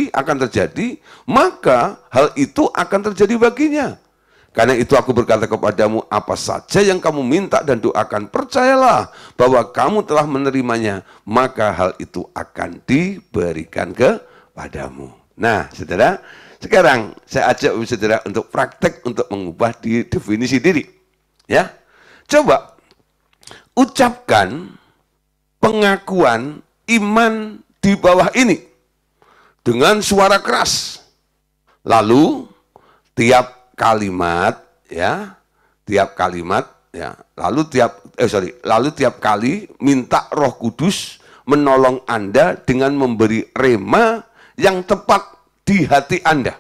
akan terjadi, maka hal itu akan terjadi baginya. Karena itu aku berkata kepadamu, apa saja yang kamu minta dan doakan, percayalah bahwa kamu telah menerimanya, maka hal itu akan diberikan kepadamu. Nah, saudara, sekarang saya ajak saudara untuk praktek untuk mengubah definisi diri. Ya, coba ucapkan pengakuan iman di bawah ini dengan suara keras. Lalu tiap kalimat ya, lalu tiap kali minta Roh Kudus menolong Anda dengan memberi rema yang tepat di hati Anda.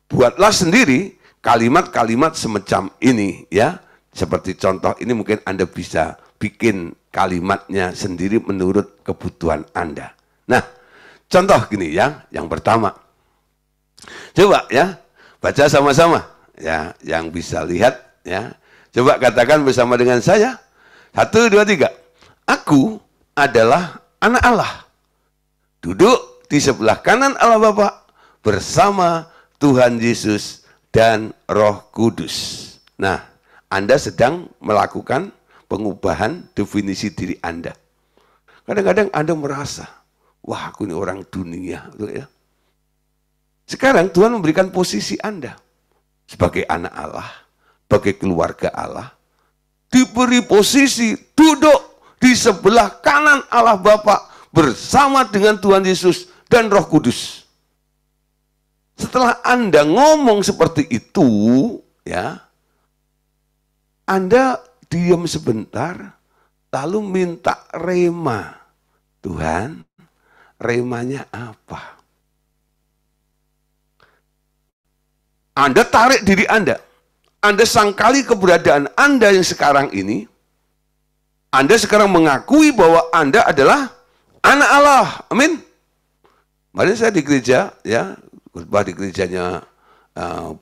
Buatlah sendiri kalimat-kalimat semacam ini ya. Seperti contoh ini mungkin Anda bisa bikin kalimatnya sendiri menurut kebutuhan Anda. Nah, contoh gini ya, yang pertama. Coba ya, baca sama-sama ya, yang bisa lihat ya. Coba katakan bersama dengan saya. 1, 2, 3. Aku adalah anak Allah. Duduk di sebelah kanan Allah Bapa bersama Tuhan Yesus dan Roh Kudus. Nah, Anda sedang melakukan pengubahan definisi diri Anda. Kadang-kadang Anda merasa, wah aku ini orang dunia. Ya. Sekarang Tuhan memberikan posisi Anda sebagai anak Allah, sebagai keluarga Allah, diberi posisi duduk di sebelah kanan Allah Bapa bersama dengan Tuhan Yesus dan Roh Kudus. Setelah Anda ngomong seperti itu, ya, Anda diam sebentar, lalu minta rema. Tuhan, remanya apa? Anda tarik diri Anda. Anda sangkali keberadaan Anda yang sekarang ini. Anda sekarang mengakui bahwa Anda adalah anak Allah. Amin. Kemarin saya di gereja, ya, khotbah di gerejanya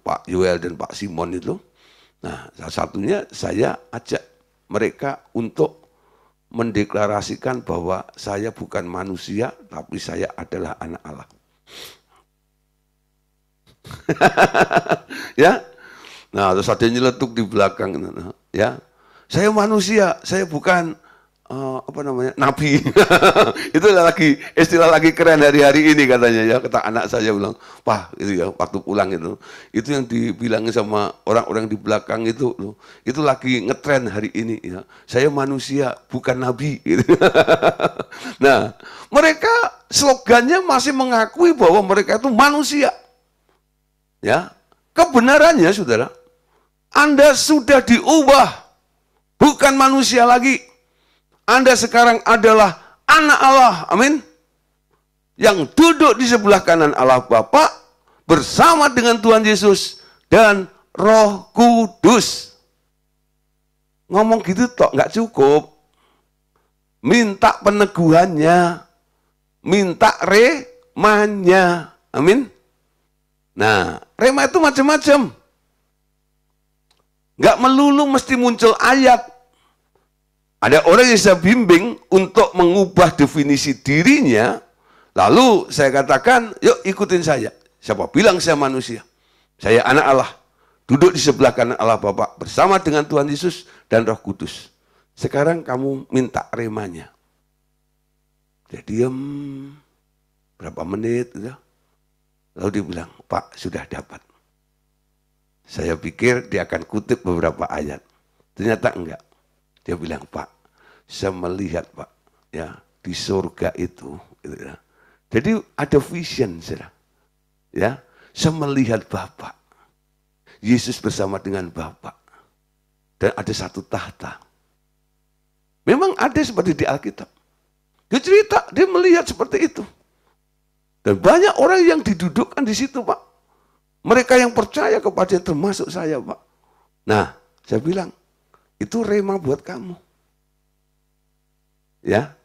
Pak Yoel dan Pak Simon itu. Nah, salah satunya saya ajak mereka untuk mendeklarasikan bahwa saya bukan manusia, tapi saya adalah anak Allah. Ya, nah terus ada yang nyeletuk di belakang, ya, saya manusia, saya bukan nabi. Itu lagi istilah lagi keren hari-hari ini katanya, ya. Kata anak saya bilang, Pak, itu ya waktu pulang itu yang dibilangin sama orang-orang di belakang itu lagi ngetren hari ini, ya. Saya manusia bukan nabi. Gitu. Nah, mereka slogannya masih mengakui bahwa mereka itu manusia. Ya, kebenarannya saudara, Anda sudah diubah, bukan manusia lagi. Anda sekarang adalah anak Allah, amin. Yang duduk di sebelah kanan Allah Bapa bersama dengan Tuhan Yesus dan Roh Kudus. Ngomong gitu tok nggak cukup. Minta peneguhannya, minta remanya, amin. Nah, rema itu macam-macam. Nggak melulu mesti muncul ayat. Ada orang yang saya bimbing untuk mengubah definisi dirinya, lalu saya katakan, yuk ikutin saya. Siapa bilang saya manusia? Saya anak Allah, duduk di sebelah kanan Allah Bapa bersama dengan Tuhan Yesus dan Roh Kudus. Sekarang kamu minta remanya. Dia diam berapa menit, gitu. Lalu dia bilang, Pak, sudah dapat. Saya pikir dia akan kutip beberapa ayat. Ternyata enggak. Dia bilang, Pak, saya melihat, Pak, ya, di surga itu, gitu ya. Jadi ada vision, saudara. Ya, saya melihat Bapak. Yesus bersama dengan Bapak. Dan ada satu tahta. Memang ada seperti di Alkitab. Dia cerita, dia melihat seperti itu. Dan banyak orang yang didudukkan di situ, Pak. Mereka yang percaya kepada termasuk saya, Pak. Nah, saya bilang, itu rema buat kamu. Ya,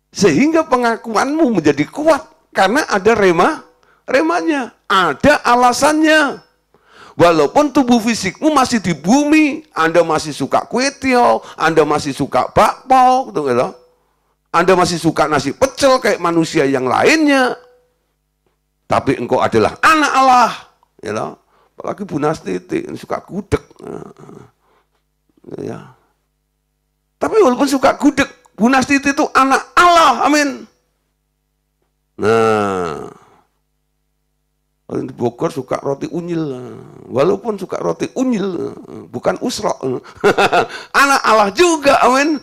sehingga pengakuanmu menjadi kuat karena ada remanya, ada alasannya. Walaupun tubuh fisikmu masih di bumi, Anda masih suka kue tiaw, Anda masih suka bakpao, gitu. Anda masih suka nasi pecel kayak manusia yang lainnya. Tapi engkau adalah anak Allah, gitu. Apalagi Bu Nastiti suka gudeg, ya. Tapi walaupun suka gudeg, Bu Nastiti itu anak Allah, amin. Nah, orang di Bogor suka roti unyil, walaupun suka roti unyil, bukan usrok. Anak Allah juga, amin.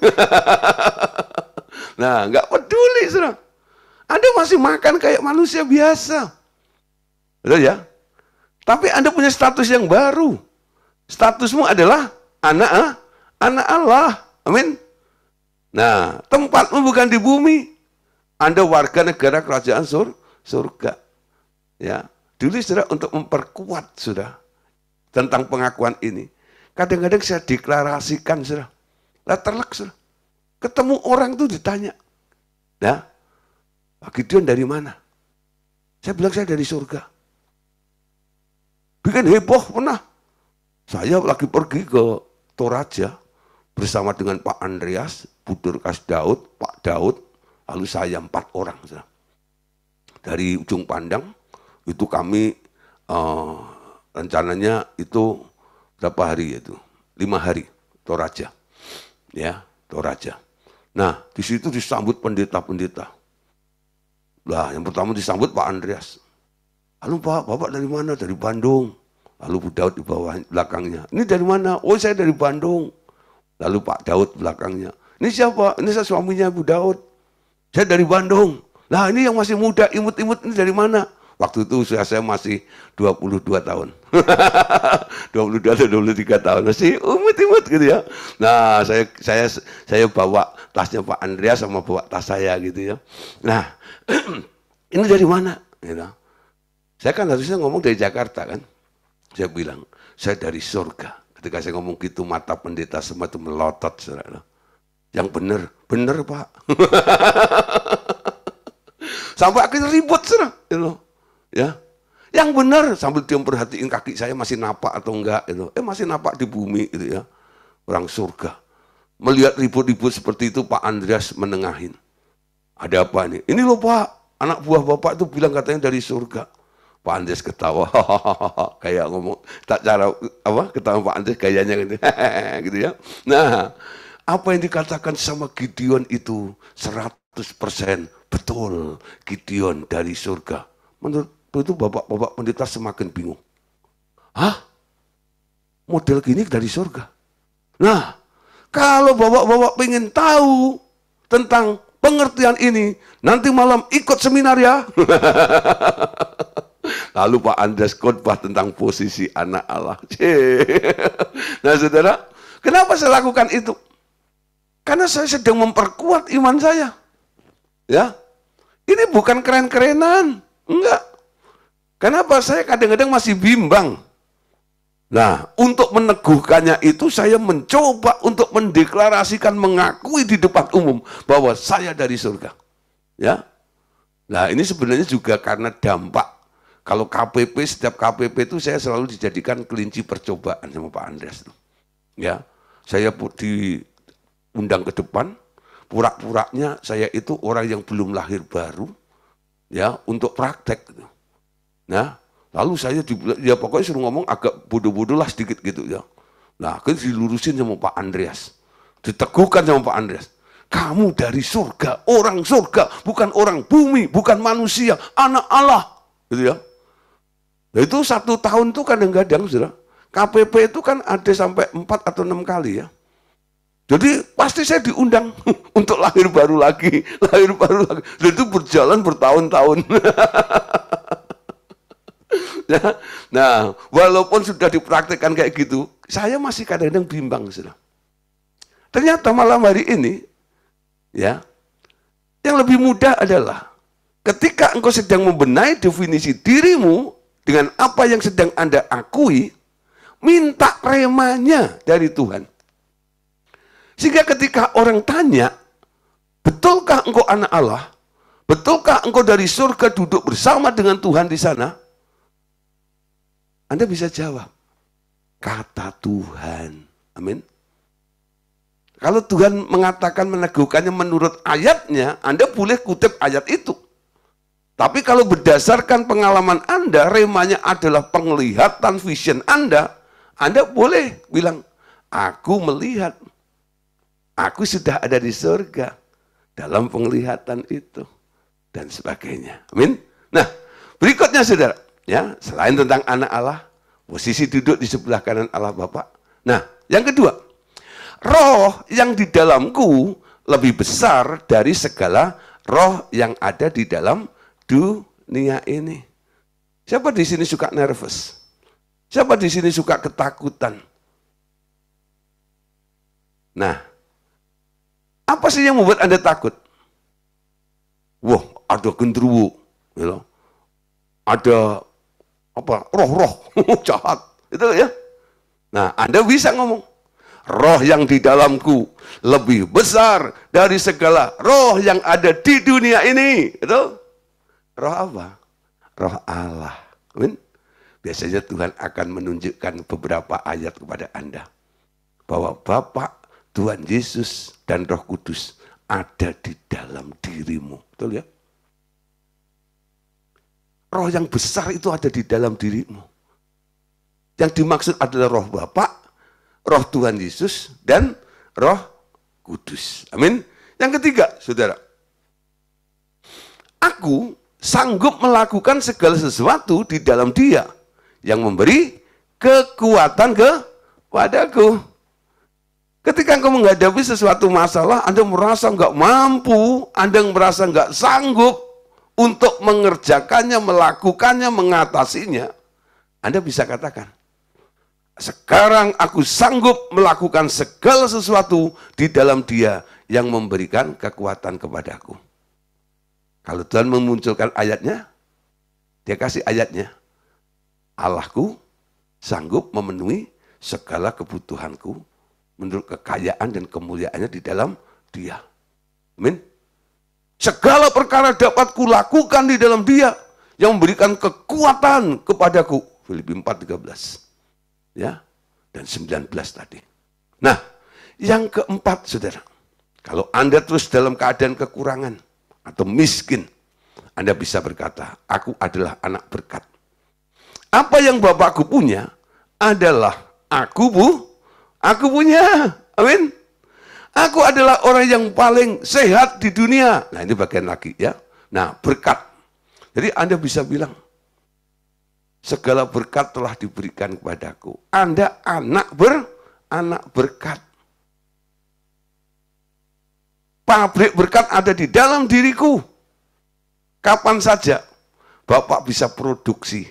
Nah, nggak peduli, saudara. Anda masih makan kayak manusia biasa. Betul ya? Tapi Anda punya status yang baru. Statusmu adalah anak Allah, amin. Nah, tempatmu bukan di bumi. Anda warga negara kerajaan surga. Ya, dulu saudara untuk memperkuat saudara tentang pengakuan ini. Kadang-kadang saya deklarasikan saudara. Lah terlek saudara. Ketemu orang itu ditanya. Nah, Pak Gideon dari mana? Saya bilang saya dari surga. Bikin heboh pernah. Saya lagi pergi ke Toraja bersama dengan Pak Andreas, Bu Dorcas Daud, Pak Daud, lalu saya 4 orang. Dari ujung pandang itu kami rencananya itu berapa hari itu? 5 hari Toraja. Ya, Toraja. Nah, di situ disambut pendeta-pendeta. Lah, yang pertama disambut Pak Andreas. Lalu Pak, Bapak dari mana? Dari Bandung. Lalu Bu Daud di bawah belakangnya. Ini dari mana? Oh, saya dari Bandung. Lalu Pak Daud belakangnya. Ini siapa? Ini saya suaminya Bu Daud. Saya dari Bandung. Nah, ini yang masih muda, imut-imut ini dari mana? Waktu itu saya masih 22 tahun. 22 atau 23 tahun. Masih imut-imut gitu ya. Nah, saya bawa tasnya Pak Andreas sama bawa tas saya gitu ya. Nah, ini dari mana? Gitu. Saya kan harusnya ngomong dari Jakarta kan. Saya bilang, saya dari surga. Ketika saya ngomong gitu, mata pendeta semua itu melotot. Saudara. Yang benar Pak. Sampai akhirnya ribut, saudara. Gitu. Ya, yang benar sambil dia memperhatiin kaki saya masih napak atau enggak itu. Masih napak di bumi gitu ya. Orang surga. Melihat ribut-ribut seperti itu Pak Andreas menengahin. Ada apa nih? Ini loh Pak, anak buah Bapak itu bilang katanya dari surga. Pak Andreas ketawa. Kayak ngomong tak cara apa? Ketawa Pak Andreas gayanya gitu. Gitu ya. Nah, apa yang dikatakan sama Gideon itu 100% betul. Gideon dari surga. Menurut itu bapak-bapak pendeta semakin bingung. Hah? Model gini dari surga? Nah, kalau bapak-bapak pengen tahu tentang pengertian ini, nanti malam ikut seminar ya. Lalu Pak Andreas khotbah tentang posisi anak Allah. Nah saudara, kenapa saya lakukan itu? Karena saya sedang memperkuat iman saya. Ya, ini bukan keren-kerenan. Enggak. Kenapa? Saya kadang-kadang masih bimbang. Nah, untuk meneguhkannya itu saya mencoba untuk mendeklarasikan, mengakui di depan umum bahwa saya dari surga. Ya. Nah, ini sebenarnya juga karena dampak. Kalau KPP, setiap KPP itu saya selalu dijadikan kelinci percobaan sama Pak Andreas. Ya. Saya diundang ke depan, pura-puranya saya itu orang yang belum lahir baru, ya, untuk praktek. Nah, lalu saya ya pokoknya suruh ngomong agak bodoh-bodoh lah sedikit gitu ya. Nah, kan dilurusin sama Pak Andreas. Diteguhkan sama Pak Andreas. Kamu dari surga, orang surga, bukan orang bumi, bukan manusia, anak Allah. Gitu ya. Nah, itu 1 tahun tuh kadang-kadang, saudara, KPP itu kan ada sampai 4 atau 6 kali ya. Jadi pasti saya diundang untuk lahir baru lagi, lahir baru lagi. Dan itu berjalan bertahun-tahun. Nah, walaupun sudah dipraktikkan kayak gitu, saya masih kadang-kadang bimbang, saudara. Ternyata malam hari ini, ya, yang lebih mudah adalah ketika engkau sedang membenahi definisi dirimu dengan apa yang sedang Anda akui, minta remanya dari Tuhan. Sehingga ketika orang tanya, betulkah engkau anak Allah? Betulkah engkau dari surga duduk bersama dengan Tuhan di sana? Anda bisa jawab, kata Tuhan. Amin. Kalau Tuhan mengatakan, meneguhkannya menurut ayatnya, Anda boleh kutip ayat itu. Tapi kalau berdasarkan pengalaman Anda, remanya adalah penglihatan vision Anda boleh bilang, aku melihat, aku sudah ada di surga dalam penglihatan itu, dan sebagainya. Amin. Nah, berikutnya saudara, ya, selain tentang anak Allah, posisi duduk di sebelah kanan Allah Bapa. Nah, yang kedua, roh yang di dalamku lebih besar dari segala roh yang ada di dalam dunia ini. Siapa di sini suka nervous? Siapa di sini suka ketakutan? Nah, apa sih yang membuat Anda takut? Wah, ada genderuwo, you know? Ada apa? Roh-roh jahat, itu ya. Nah, Anda bisa ngomong, roh yang di dalamku lebih besar dari segala roh yang ada di dunia ini. Itu roh apa? Roh Allah. Amin. Biasanya Tuhan akan menunjukkan beberapa ayat kepada Anda. bahwa Bapa, Tuhan Yesus, dan Roh Kudus ada di dalam dirimu. Betul ya? Roh yang besar itu ada di dalam dirimu. Yang dimaksud adalah roh Bapa, roh Tuhan Yesus, dan Roh Kudus. Amin. Yang ketiga, saudara. Aku sanggup melakukan segala sesuatu di dalam Dia yang memberi kekuatan kepadaku. Ketika engkau menghadapi sesuatu masalah, Anda merasa nggak mampu, Anda merasa nggak sanggup untuk mengerjakannya, melakukannya, mengatasinya, Anda bisa katakan, sekarang aku sanggup melakukan segala sesuatu di dalam Dia yang memberikan kekuatan kepadaku. Kalau Tuhan memunculkan ayatnya, Dia kasih ayatnya, Allahku sanggup memenuhi segala kebutuhanku menurut kekayaan dan kemuliaannya di dalam Dia. Amin. Segala perkara dapat kulakukan di dalam Dia yang memberikan kekuatan kepadaku. Filipi 4:13. Ya, dan 19 tadi. Nah, yang keempat, saudara. Kalau Anda terus dalam keadaan kekurangan atau miskin, Anda bisa berkata, aku adalah anak berkat. Apa yang Bapakku punya adalah aku punya. Amin. Aku adalah orang yang paling sehat di dunia. Nah, ini bagian lagi ya. Nah, berkat. Jadi Anda bisa bilang, segala berkat telah diberikan kepadaku. Anda anak berkat. Pabrik berkat ada di dalam diriku. Kapan saja Bapak bisa produksi.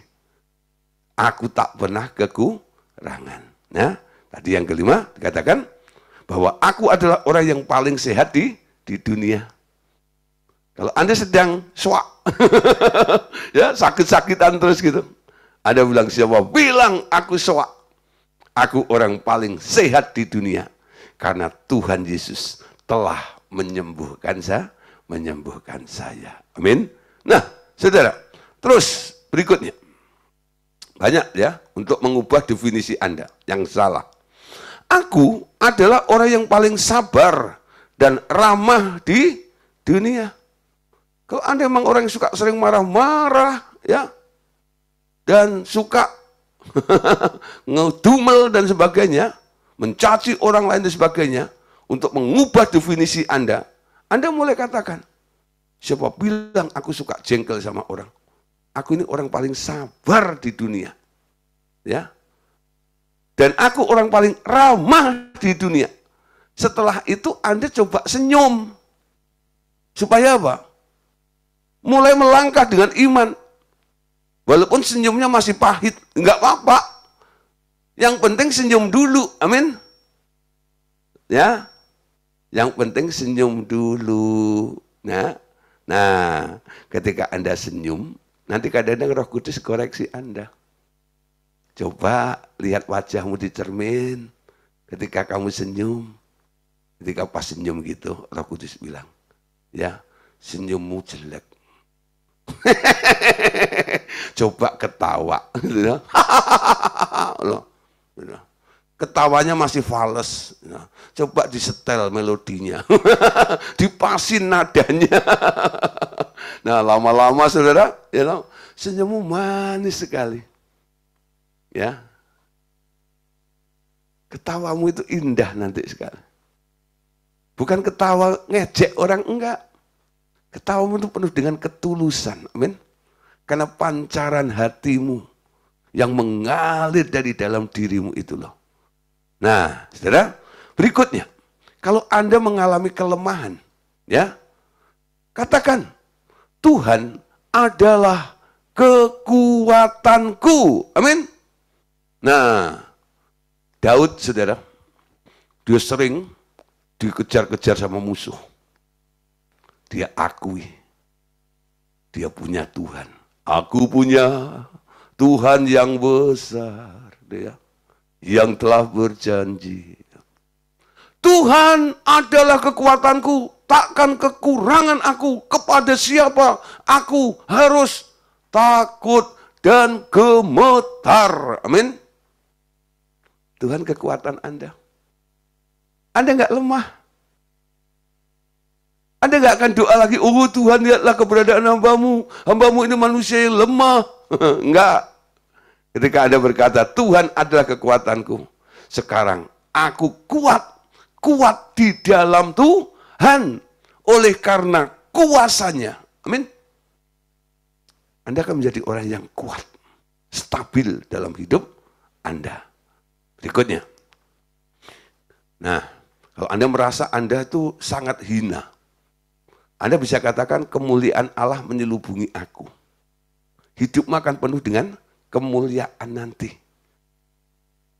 Aku tak pernah kekurangan. Nah, tadi yang kelima dikatakan bahwa aku adalah orang yang paling sehat di dunia. Kalau Anda sedang swak, ya sakit-sakitan terus gitu, Anda bilang, siapa bilang aku swak? Aku orang paling sehat di dunia karena Tuhan Yesus telah menyembuhkan saya. Amin. Nah, saudara, terus berikutnya. Banyak ya untuk mengubah definisi Anda yang salah. Aku adalah orang yang paling sabar dan ramah di dunia. Kalau Anda memang orang yang suka sering marah-marah ya, dan suka ngedumel dan sebagainya, mencaci orang lain dan sebagainya, untuk mengubah definisi Anda mulai katakan, siapa bilang aku suka jengkel sama orang? Aku ini orang paling sabar di dunia. Ya. Dan aku orang paling ramah di dunia. Setelah itu Anda coba senyum. Supaya apa? Mulai melangkah dengan iman. Walaupun senyumnya masih pahit, enggak apa-apa. Yang penting senyum dulu. Amin. Ya. Yang penting senyum dulu. Nah, ketika Anda senyum, nanti kadang-kadang Roh Kudus koreksi Anda. Coba lihat wajahmu di cermin. Ketika kamu senyum. Ketika pas senyum gitu, Roh Kudus bilang, ya, senyummu jelek. Coba ketawa. Ketawanya masih fales. Coba disetel melodinya. Dipasin nadanya. Nah, lama-lama saudara, senyummu manis sekali. Ya. Ketawamu itu indah nanti sekali. Bukan ketawa ngejek orang, enggak. Ketawamu itu penuh dengan ketulusan. Amin. Karena pancaran hatimu yang mengalir dari dalam dirimu itu loh. Nah, saudara, berikutnya. Kalau Anda mengalami kelemahan, ya, katakan, Tuhan adalah kekuatanku. Amin. Nah, Daud, saudara, dia sering dikejar-kejar sama musuh. Dia akui, dia punya Tuhan. Aku punya Tuhan yang besar, dia yang telah berjanji. Tuhan adalah kekuatanku, takkan kekurangan aku. Kepada siapa aku harus takut dan gemetar. Amin. Tuhan kekuatan Anda. Anda nggak lemah. Anda nggak akan doa lagi, oh Tuhan lihatlah keberadaan hambamu. Hambamu ini manusia yang lemah. Enggak. Ketika Anda berkata, Tuhan adalah kekuatanku. Sekarang aku kuat. Kuat di dalam Tuhan. Oleh karena kuasanya. Amin. Anda akan menjadi orang yang kuat. Stabil dalam hidup Anda. Berikutnya. Nah, kalau Anda merasa Anda itu sangat hina, Anda bisa katakan kemuliaan Allah menyelubungi aku. Hidupmu akan penuh dengan kemuliaan nanti.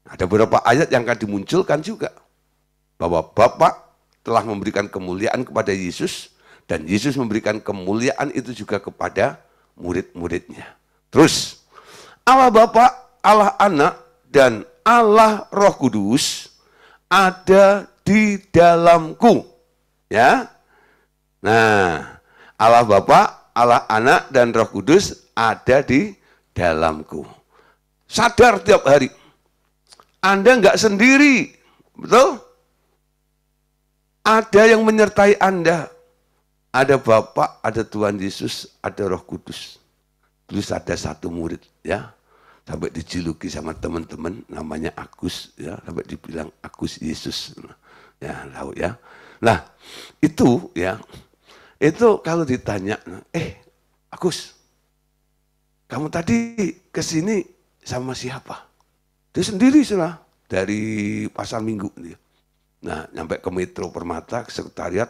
Ada beberapa ayat yang akan dimunculkan juga. Bahwa Bapa telah memberikan kemuliaan kepada Yesus. Dan Yesus memberikan kemuliaan itu juga kepada murid-muridnya. Terus, Allah Bapa, Allah Anak, dan Allah Roh Kudus ada di dalamku. Ya. Nah, Allah Bapa, Allah Anak, dan Roh Kudus ada di dalamku. Sadar tiap hari. Anda nggak sendiri. Betul? Ada yang menyertai Anda. Ada Bapa, ada Tuhan Yesus, ada Roh Kudus. Terus ada satu murid, ya. Sampai dijuluki sama teman-teman, namanya Agus, ya. Sampai dibilang Agus Yesus. Ya, tahu ya. Nah, itu ya. Itu kalau ditanya, Agus, kamu tadi ke sini sama siapa? Dia sendiri sudah dari Pasar Minggu dia. Nah, nyampe ke Metro Permata, ke sekretariat,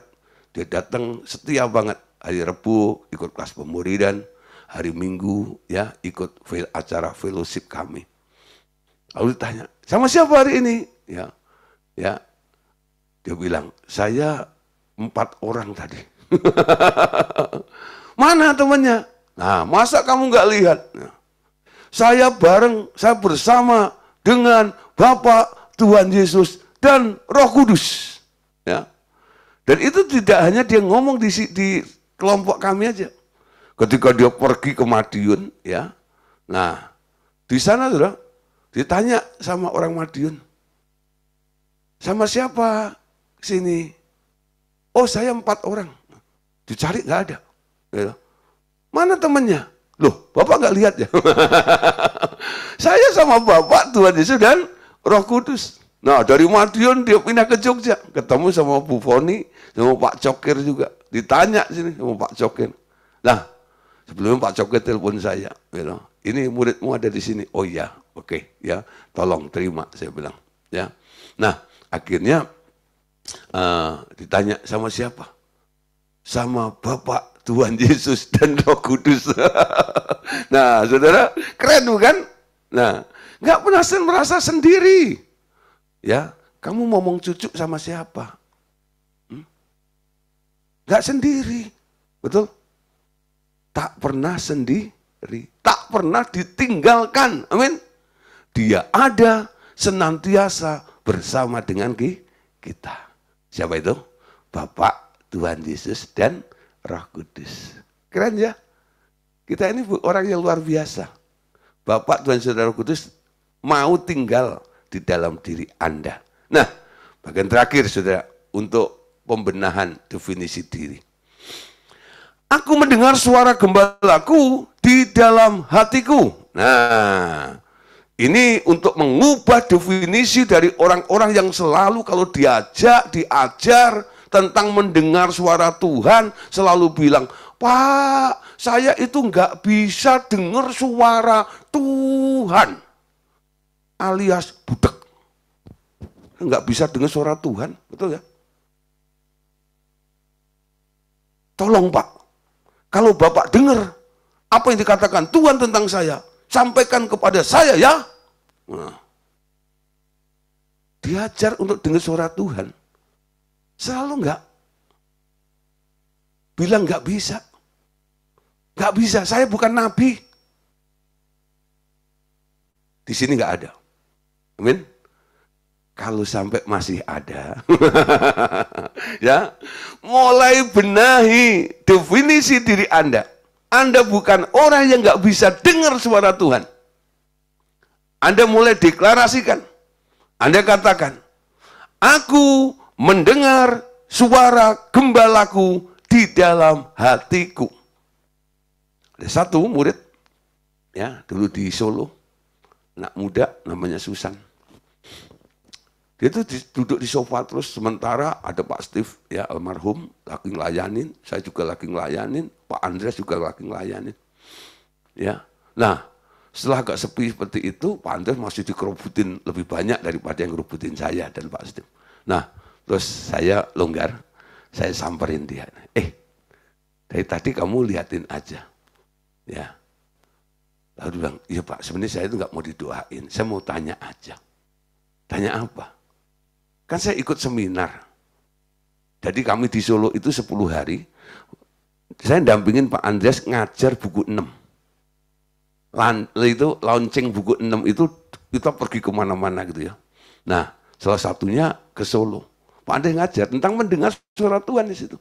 dia datang setia banget. Hari Rabu ikut kelas pemuridan, hari Minggu ya ikut acara fellowship kami. Lalu ditanya, sama siapa hari ini? Ya, dia bilang, saya 4 orang tadi. Mana temannya? Nah, masa kamu nggak lihat? Nah, saya bersama dengan Bapa, Tuhan Yesus, dan Roh Kudus. Ya. Dan itu tidak hanya dia ngomong di kelompok kami aja. Ketika dia pergi ke Madiun, ya. Nah, di sana sudah ditanya sama orang Madiun. Sama siapa sini? Oh, saya 4 orang. Dicari nggak ada. Ya. Mana temannya? Loh, Bapak nggak lihat ya? Saya sama Bapak, Tuhan Yesus, dan Roh Kudus. Nah, dari Madiun dia pindah ke Jogja. Ketemu sama Bu Foni, sama Pak Cokir juga. Ditanya sini sama Pak Cokir. Nah, sebelumnya Pak Cokir telepon saya. Bilang, ini muridmu ada di sini. Oh iya, oke, ya, tolong terima, saya bilang. Ya. Nah, akhirnya ditanya sama siapa? Sama Bapak, Tuhan Yesus, dan Roh Kudus. Nah, saudara, keren bukan? Nah, nggak pernah merasa sendiri. Ya, kamu ngomong cucu sama siapa? Nggak sendiri, betul? Tak pernah sendiri, tak pernah ditinggalkan. Amin. Dia ada senantiasa bersama dengan kita. Siapa itu? Bapak, Tuhan Yesus, dan Roh Kudus. Keren ya? Kita ini orang yang luar biasa. Bapak, Tuhan Yesus, dan Roh Kudus mau tinggal di dalam diri Anda. Nah, bagian terakhir, saudara, untuk pembenahan definisi diri. Aku mendengar suara gembalaku di dalam hatiku. Nah, ini untuk mengubah definisi dari orang-orang yang selalu kalau diajak, diajar tentang mendengar suara Tuhan, selalu bilang, Pak, saya itu nggak bisa dengar suara Tuhan. Alias budak. Nggak bisa dengar suara Tuhan, betul ya? Tolong Pak, kalau Bapak dengar apa yang dikatakan Tuhan tentang saya, sampaikan kepada saya ya. Nah, diajar untuk dengar suara Tuhan, selalu nggak bilang nggak bisa. Nggak bisa, saya bukan nabi. Di sini nggak ada. Amin. Kalau sampai masih ada, ya, mulai benahi definisi diri Anda. Anda bukan orang yang nggak bisa dengar suara Tuhan. Anda mulai deklarasikan. Anda katakan, aku mendengar suara gembalaku di dalam hatiku. Ada satu murid, ya, dulu di Solo, anak muda namanya Susan. Dia tuh duduk di sofa terus, sementara ada Pak Steve, ya, almarhum, lagi ngelayanin, saya juga lagi ngelayanin, Pak Andreas juga lagi ngelayanin. Ya. Nah, setelah agak sepi seperti itu, Pak Andreas masih dikerubutin lebih banyak daripada yang ngerubutin saya dan Pak Steve. Nah, terus saya longgar, saya samperin dia. Dari tadi kamu liatin aja. Ya. Lalu dia bilang, iya Pak, sebenarnya saya itu nggak mau didoain, saya mau tanya aja. Tanya apa? Kan saya ikut seminar. Jadi kami di Solo itu 10 hari, saya dampingin Pak Andreas ngajar buku 6. Itu launching buku 6 itu kita pergi kemana-mana gitu ya. Nah, salah satunya ke Solo. Pak Andreas ngajar tentang mendengar suara Tuhan di situ.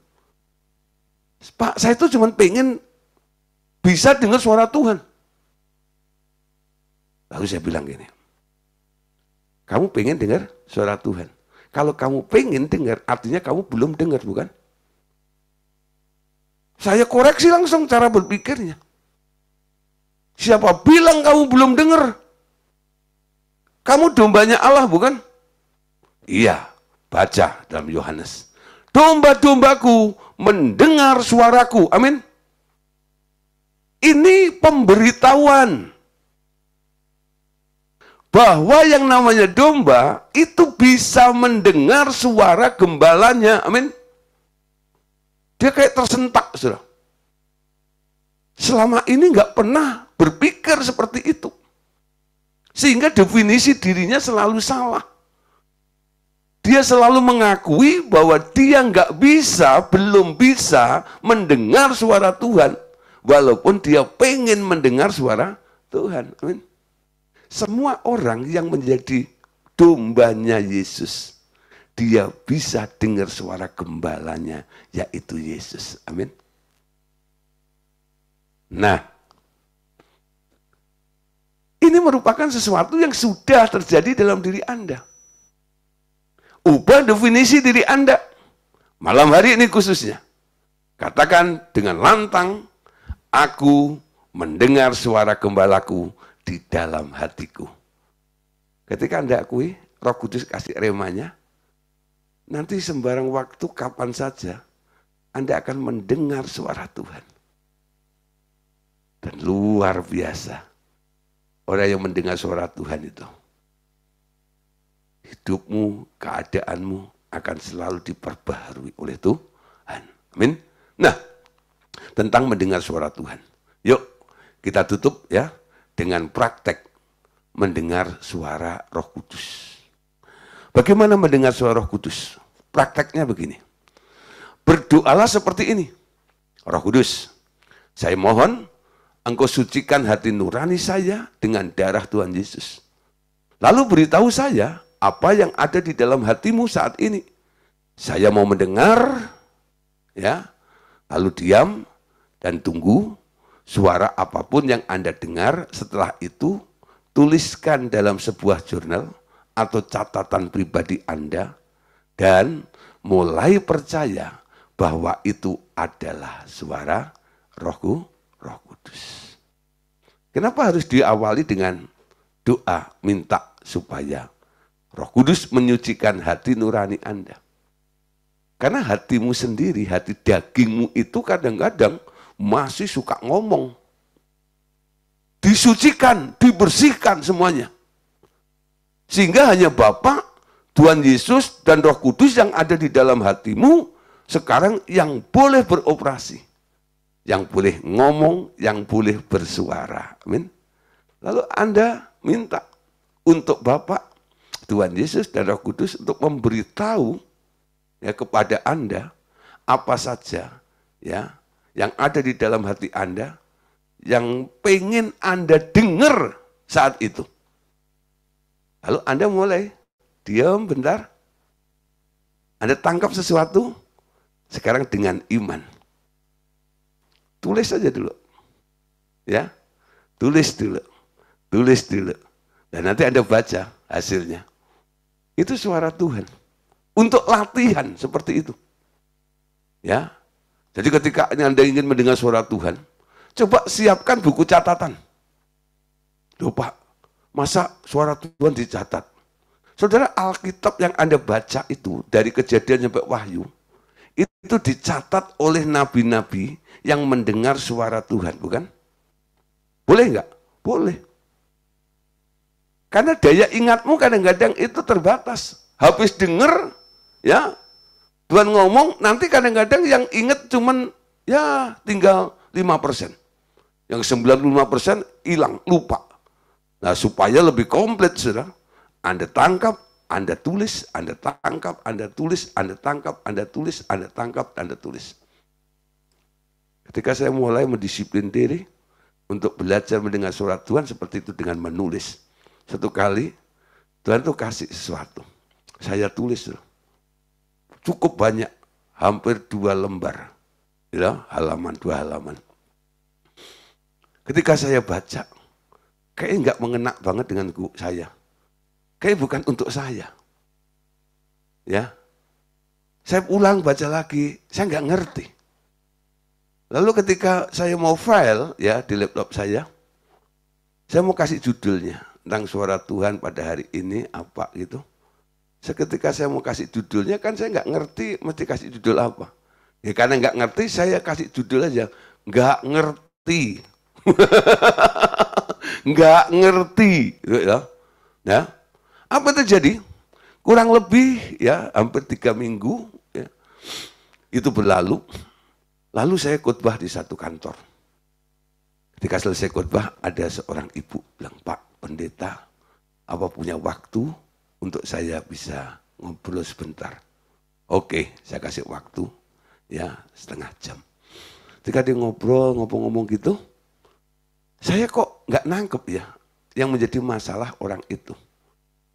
Pak, saya itu cuma pengen bisa dengar suara Tuhan. Lalu saya bilang gini, kamu pengen dengar suara Tuhan? Kalau kamu pengen dengar, artinya kamu belum dengar, bukan? Saya koreksi langsung cara berpikirnya. Siapa bilang kamu belum dengar? Kamu dombanya Allah, bukan? Iya, baca dalam Yohanes. Domba-dombaku mendengar suaraku. Amin. Ini pemberitahuan bahwa yang namanya domba itu bisa mendengar suara gembalanya. Amin. Dia kayak tersentak, saudara. Selama ini nggak pernah berpikir seperti itu. Sehingga definisi dirinya selalu salah. Dia selalu mengakui bahwa dia nggak bisa, belum bisa mendengar suara Tuhan. Walaupun dia pengen mendengar suara Tuhan. Amin. Semua orang yang menjadi dombanya Yesus, dia bisa dengar suara gembalanya, yaitu Yesus. Amin. Nah, ini merupakan sesuatu yang sudah terjadi dalam diri Anda. Ubah definisi diri Anda. Malam hari ini khususnya. Katakan dengan lantang, aku mendengar suara gembalaku di dalam hatiku. Ketika Anda akui, Roh Kudus kasih remanya, nanti sembarang waktu kapan saja Anda akan mendengar suara Tuhan. Dan luar biasa, orang yang mendengar suara Tuhan itu, hidupmu, keadaanmu akan selalu diperbaharui oleh Tuhan. Amin. Nah, tentang mendengar suara Tuhan. Yuk, kita tutup ya dengan praktek mendengar suara Roh Kudus. Bagaimana mendengar suara Roh Kudus? Prakteknya begini. Berdoalah seperti ini. Roh Kudus, saya mohon Engkau sucikan hati nurani saya dengan darah Tuhan Yesus. Lalu beritahu saya apa yang ada di dalam hatimu saat ini. Saya mau mendengar, ya, lalu diam dan tunggu suara apapun yang Anda dengar. Setelah itu, tuliskan dalam sebuah jurnal atau catatan pribadi Anda dan mulai percaya bahwa itu adalah suara Roh Kudus. Kenapa harus diawali dengan doa minta supaya Roh Kudus menyucikan hati nurani Anda? Karena hatimu sendiri, hati dagingmu itu kadang-kadang masih suka ngomong. Disucikan, dibersihkan semuanya. Sehingga hanya Bapa, Tuhan Yesus, dan Roh Kudus yang ada di dalam hatimu sekarang yang boleh beroperasi. Yang boleh ngomong, yang boleh bersuara. Amin. Lalu Anda minta untuk Bapa, Tuhan Yesus dan Roh Kudus untuk memberitahu ya kepada Anda apa saja ya yang ada di dalam hati Anda yang pengen Anda dengar saat itu. Lalu Anda mulai diam bentar. Anda tangkap sesuatu sekarang dengan iman. Tulis saja dulu. Ya. Tulis dulu. Tulis dulu. Dan nanti Anda baca hasilnya. Itu suara Tuhan. untuk latihan seperti itu. Ya. Jadi ketika Anda ingin mendengar suara Tuhan, coba siapkan buku catatan. Loh Pak, masa suara Tuhan dicatat? Saudara, Alkitab yang Anda baca itu, dari Kejadian sampai Wahyu, itu dicatat oleh nabi-nabi yang mendengar suara Tuhan, bukan? Boleh nggak? Boleh. Karena daya ingatmu kadang-kadang itu terbatas. Habis denger, ya, Tuhan ngomong, nanti kadang-kadang yang ingat cuman, ya, tinggal 5%. Yang 95% hilang, lupa. Nah, supaya lebih komplit, saudara, Anda tangkap, Anda tulis, Anda tangkap, Anda tulis, Anda tangkap, Anda tulis, Anda tangkap, Anda tulis. Ketika saya mulai mendisiplin diri untuk belajar mendengar suara Tuhan seperti itu dengan menulis. Satu kali, Tuhan tuh kasih sesuatu. Saya tulis, cukup banyak, hampir 2 lembar. Ya, halaman, 2 halaman. Ketika saya baca, kayaknya nggak mengena banget dengan saya. Kayaknya bukan untuk saya. Ya, saya ulang baca lagi, saya nggak ngerti. Lalu ketika saya mau file ya di laptop saya mau kasih judulnya tentang suara Tuhan pada hari ini apa gitu. Seketika saya mau kasih judulnya kan saya nggak ngerti mesti kasih judul apa. Ya karena nggak ngerti saya kasih judul aja nggak ngerti, nggak ngerti, ya. Ya, apa terjadi? Kurang lebih ya hampir 3 minggu ya, itu berlalu. Lalu saya khotbah di satu kantor. Ketika selesai khotbah, ada seorang ibu bilang, Pak Pendeta, apa punya waktu untuk saya bisa ngobrol sebentar? Oke, saya kasih waktu, ya 1/2 jam. Ketika dia ngomong gitu, saya kok nggak nangkep ya yang menjadi masalah orang itu.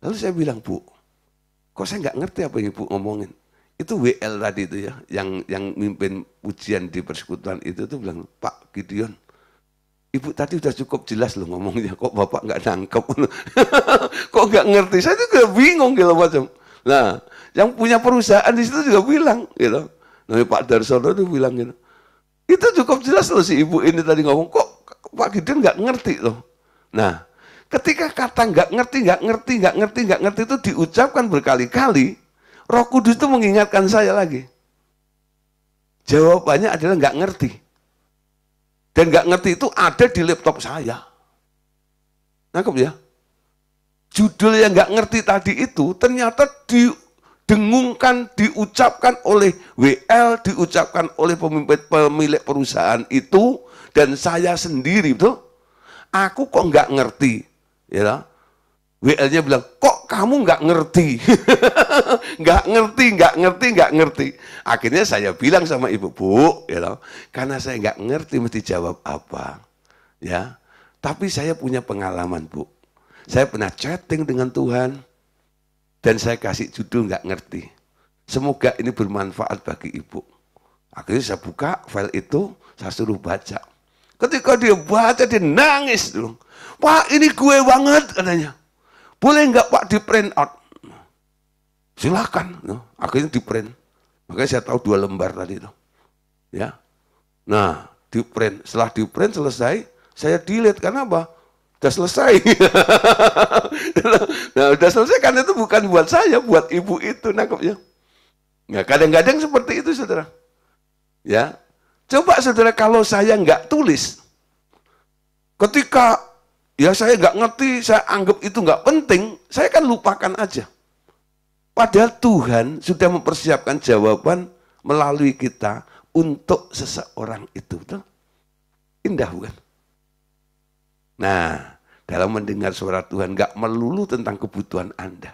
Lalu saya bilang, Bu, kok saya nggak ngerti apa yang Ibu ngomongin? Itu WL tadi itu ya, yang mimpin ujian di persekutuan itu tuh bilang, Pak Gideon, Ibu tadi udah cukup jelas loh ngomongnya, kok Bapak nggak nangkep? Kok nggak ngerti? Saya juga bingung gitu macam. Nah, yang punya perusahaan di situ juga bilang gitu. Nah, Pak Darsono itu bilang gitu. Itu cukup jelas loh si ibu ini tadi ngomong, kok Pak Gideon nggak ngerti loh. Nah, ketika kata nggak ngerti itu diucapkan berkali-kali, Roh Kudus itu mengingatkan saya lagi. Jawabannya adalah nggak ngerti. Dan nggak ngerti itu ada di laptop saya. Nangkep ya? Judul yang nggak ngerti tadi itu ternyata didengungkan, diucapkan oleh WL, diucapkan oleh pemilik perusahaan itu, dan saya sendiri, betul? Aku kok nggak ngerti, ya? WL-nya bilang, kok kamu nggak ngerti? nggak ngerti. Akhirnya saya bilang sama ibu, Bu, ya, karena saya nggak ngerti mesti jawab apa. Ya, tapi saya punya pengalaman, Bu. Saya pernah chatting dengan Tuhan, dan saya kasih judul nggak ngerti. Semoga ini bermanfaat bagi ibu. Akhirnya saya buka file itu, saya suruh baca. Ketika dia baca, dia nangis dulu. Pak, ini gue banget, katanya. Boleh nggak Pak di print out? Silakan. Akhirnya di print. Makanya saya tahu 2 lembar tadi itu. Ya. Nah, di print. Setelah di print selesai, saya delete. Karena apa? Udah selesai. Nah, udah selesai karena itu bukan buat saya, buat ibu itu, nangkepnya. Nah, kadang-kadang seperti itu, saudara. Ya. Coba saudara kalau saya nggak tulis, ketika ya saya nggak ngerti, saya anggap itu nggak penting, saya kan lupakan aja. Padahal Tuhan sudah mempersiapkan jawaban melalui kita untuk seseorang itu. Betul? Indah bukan? Nah, dalam mendengar suara Tuhan nggak melulu tentang kebutuhan Anda.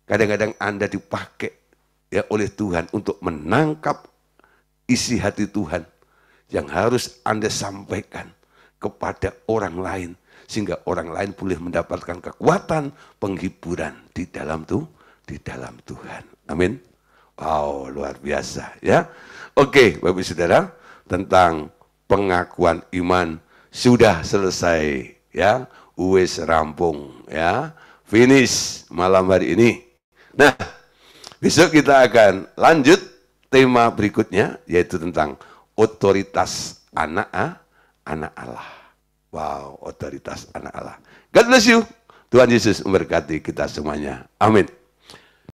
Kadang-kadang Anda dipakai ya oleh Tuhan untuk menangkap isi hati Tuhan yang harus Anda sampaikan kepada orang lain, sehingga orang lain boleh mendapatkan kekuatan, penghiburan di dalam Tuhan. Amin. Wow, luar biasa ya. Oke, Bapak Saudara, tentang pengakuan iman sudah selesai ya. Wis rampung ya. Finish malam hari ini. Nah, Besok kita akan lanjut tema berikutnya, yaitu tentang otoritas anak Allah. Wow, otoritas anak Allah. God bless you. Tuhan Yesus memberkati kita semuanya. Amin.